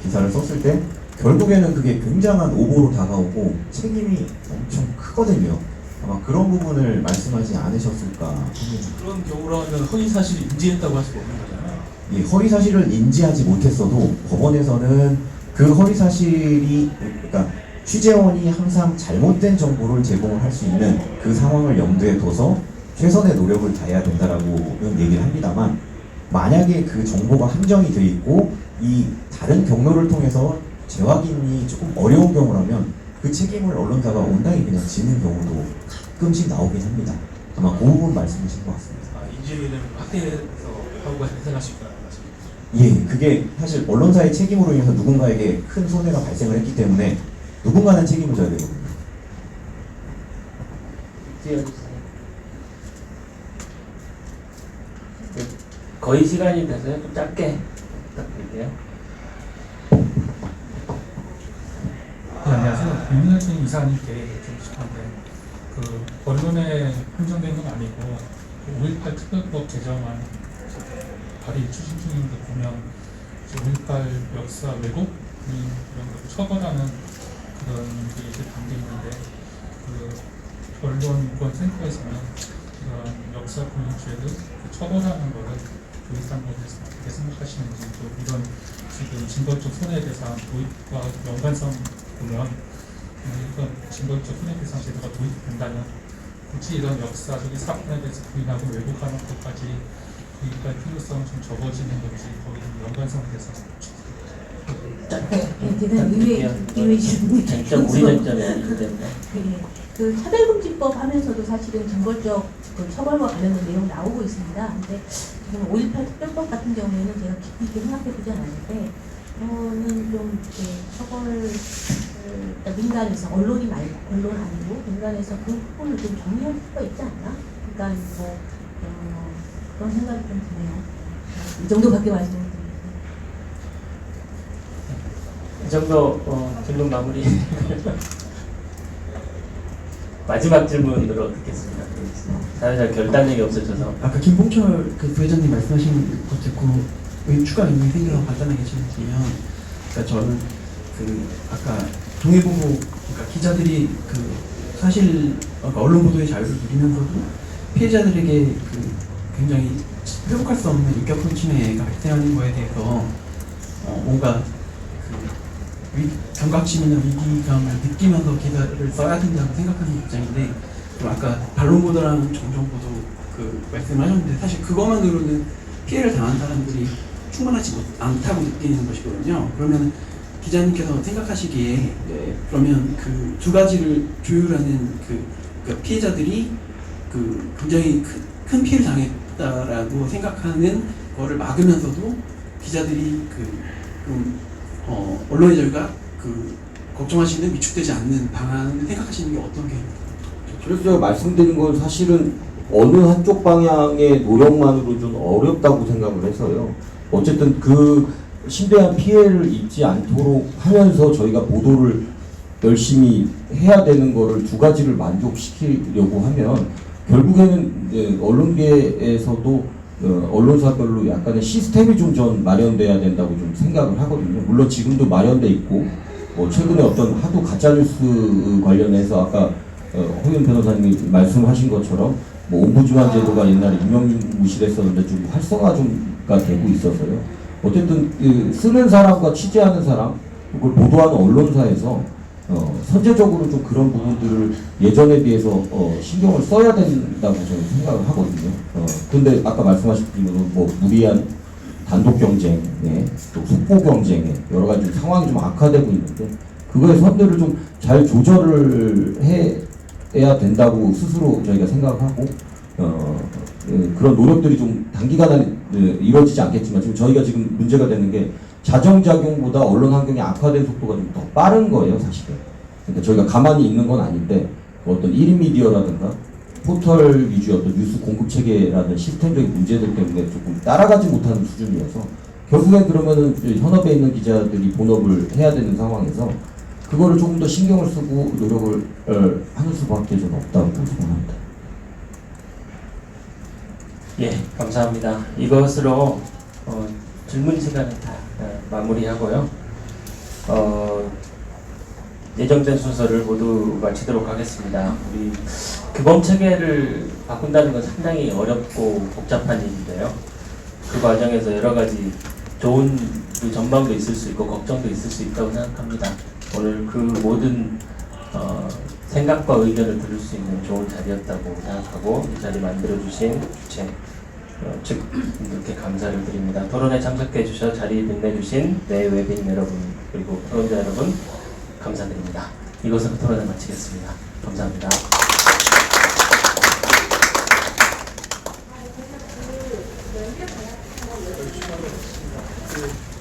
기사를 썼을 때 결국에는 그게 굉장한 오보로 다가오고 책임이 엄청 크거든요. 아마 그런 부분을 말씀하지 않으셨을까 합니다. 그런 경우라면 허위 사실을 인지했다고 할 수가 없는 거잖아요. 이 허위 사실을 인지하지 못했어도 법원에서는 그 허위 사실이, 그러니까 취재원이 항상 잘못된 정보를 제공을 할 수 있는 그 상황을 염두에 둬서 최선의 노력을 다해야 된다라고는 얘기를 합니다만, 만약에 그 정보가 함정이 돼 있고 이 다른 경로를 통해서 재확인이 조금 어려운 경우라면 그 책임을 언론사가 온당히 그냥 지는 경우도 가끔씩 나오긴 합니다. 아마 그 부분 말씀이신 것 같습니다. 인지를 확대해서 하고 해석할 수 있다는 말씀입니다. 예, 그게 사실 언론사의 책임으로 인해서 누군가에게 큰 손해가 발생을 했기 때문에 누군가는 책임을 져야 되거든요. 거의 시간이 돼서요. 좀 짧게 부탁드릴게요. 네, 안녕하세요. 윤현진 이사님께 여쭙고 싶은데, 그 언론에 한정된 건 아니고 5.18 특별법 개정안 발의 추진 중인 거 보면 5.18 역사 왜곡 이런 걸 처벌하는 그런 게 이제 담겨 있는데, 그 언론인권센터에서는 이런 역사 공유죄를 처벌하는 거를 도입한 것에 대해서 어떻게 생각하시는지, 또 이런 지금 징벌적 손해배상 도입과 연관성 보면 이런 징벌적 손해배상 제도가 도입된다면 굳이 이런 역사적인 사건에 대해서 부인하고 왜곡하는 것까지 도입할 필요성은 좀 적어지는 건지, 거기 연관성에 대해서 대단히 의외의 질문이 장점, 우리 장점이 아니기 때문에. 그 차별금지법 하면서도 사실은 징벌적 그 처벌과 관련된 내용 나오고 있습니다. 근데 지금 5.18 특별법 같은 경우에는 제가 깊이 있게 생각해보지 않았는데, 저는 좀 처벌 민간에서, 언론이 말고 언론 아니고 민간에서 그 부분을 좀 정리할 필요가 있지 않나? 그러니까 뭐 그런 생각이 좀 드네요. 이 정도밖에 말씀드리겠습니다. 이 정도 질문 마무리. 마지막 질문으로 듣겠습니다. 사회자 결단력이 없어져서. 아까 김봉철 그 부회장님 말씀하신 것 듣고 왜 추가 의문이 생겨서 간단하게 질문드리면, 그러니까 저는 그 아까 동해보고, 그러니까 기자들이 그 사실 언론 보도의 자유를 누리면서도 피해자들에게 그 굉장히 회복할 수 없는 인격성 침해가 발생하는 거에 대해서 뭔가 경각심이나 위기감을 느끼면서 기사를 써야 된다고 생각하는 입장인데, 아까 반론보도랑 정정보도 말씀을 하셨는데, 사실 그것만으로는 피해를 당한 사람들이 충분하지 않다고 느끼는 것이거든요. 그러면 기자님께서 생각하시기에 그러면 그 두 가지를 조율하는 그 피해자들이 굉장히 큰 피해를 당했다라고 생각하는 거를 막으면서도 기자들이 언론의 자유가 걱정하시는 위축되지 않는 방안을 생각하시는 게 어떤 게? 그래서 제가 말씀드린 건 사실은 어느 한쪽 방향의 노력만으로 좀 어렵다고 생각을 해서요. 어쨌든 그 심대한 피해를 입지 않도록 하면서 저희가 보도를 열심히 해야 되는 거를 두 가지를 만족시키려고 하면 결국에는 언론계에서도 언론사별로 약간의 시스템이 좀 전 마련돼야 된다고 좀 생각을 하거든요. 물론 지금도 마련돼 있고 최근에 어떤 하도 가짜뉴스 관련해서 아까 허윤 변호사님이 말씀하신 것처럼 옴부즈만 제도가 옛날에 유명무실했었는데 좀 활성화가 되고 있어서요. 어쨌든 쓰는 사람과 취재하는 사람, 그걸 보도하는 언론사에서 선제적으로 좀 그런 부분들을 예전에 비해서 신경을 써야 된다고 저는 생각을 하거든요. 근데 아까 말씀하신 대로 무리한 단독 경쟁에 또 속보 경쟁에 여러 가지 상황이 좀 악화되고 있는데 그거의 선들을 좀 잘 조절을 해야 된다고 스스로 저희가 생각하고 그런 노력들이 좀 단기간에 이루어지지 않겠지만 저희가 지금 문제가 되는 게 자정작용보다 언론 환경이 악화된 속도가 좀 더 빠른 거예요, 사실은. 그러니까 저희가 가만히 있는 건 아닌데 어떤 1인 미디어라든가 포털 위주의 어떤 뉴스 공급 체계라는 시스템적인 문제들 때문에 조금 따라가지 못하는 수준이어서 결국엔 그러면은 현업에 있는 기자들이 본업을 해야 되는 상황에서 그거를 조금 더 신경을 쓰고 노력을 하는 수밖에 좀 없다고 생각합니다. 예, 감사합니다. 이것으로 질문 시간을 다 마무리하고요. 예정된 순서를 모두 마치도록 하겠습니다. 우리 규범 체계를 바꾼다는 건 상당히 어렵고 복잡한 일인데요. 그 과정에서 여러 가지 좋은 전망도 있을 수 있고 걱정도 있을 수 있다고 생각합니다. 오늘 그 모든 생각과 의견을 들을 수 있는 좋은 자리였다고 생각하고 이 자리 만들어주신 주최 측분들께 감사를 드립니다. 토론에 참석해 주셔 자리에 빛내주신 내 외빈 여러분 그리고 토론자 여러분 감사드립니다. 이것으로 토론을 마치겠습니다. 감사합니다. 그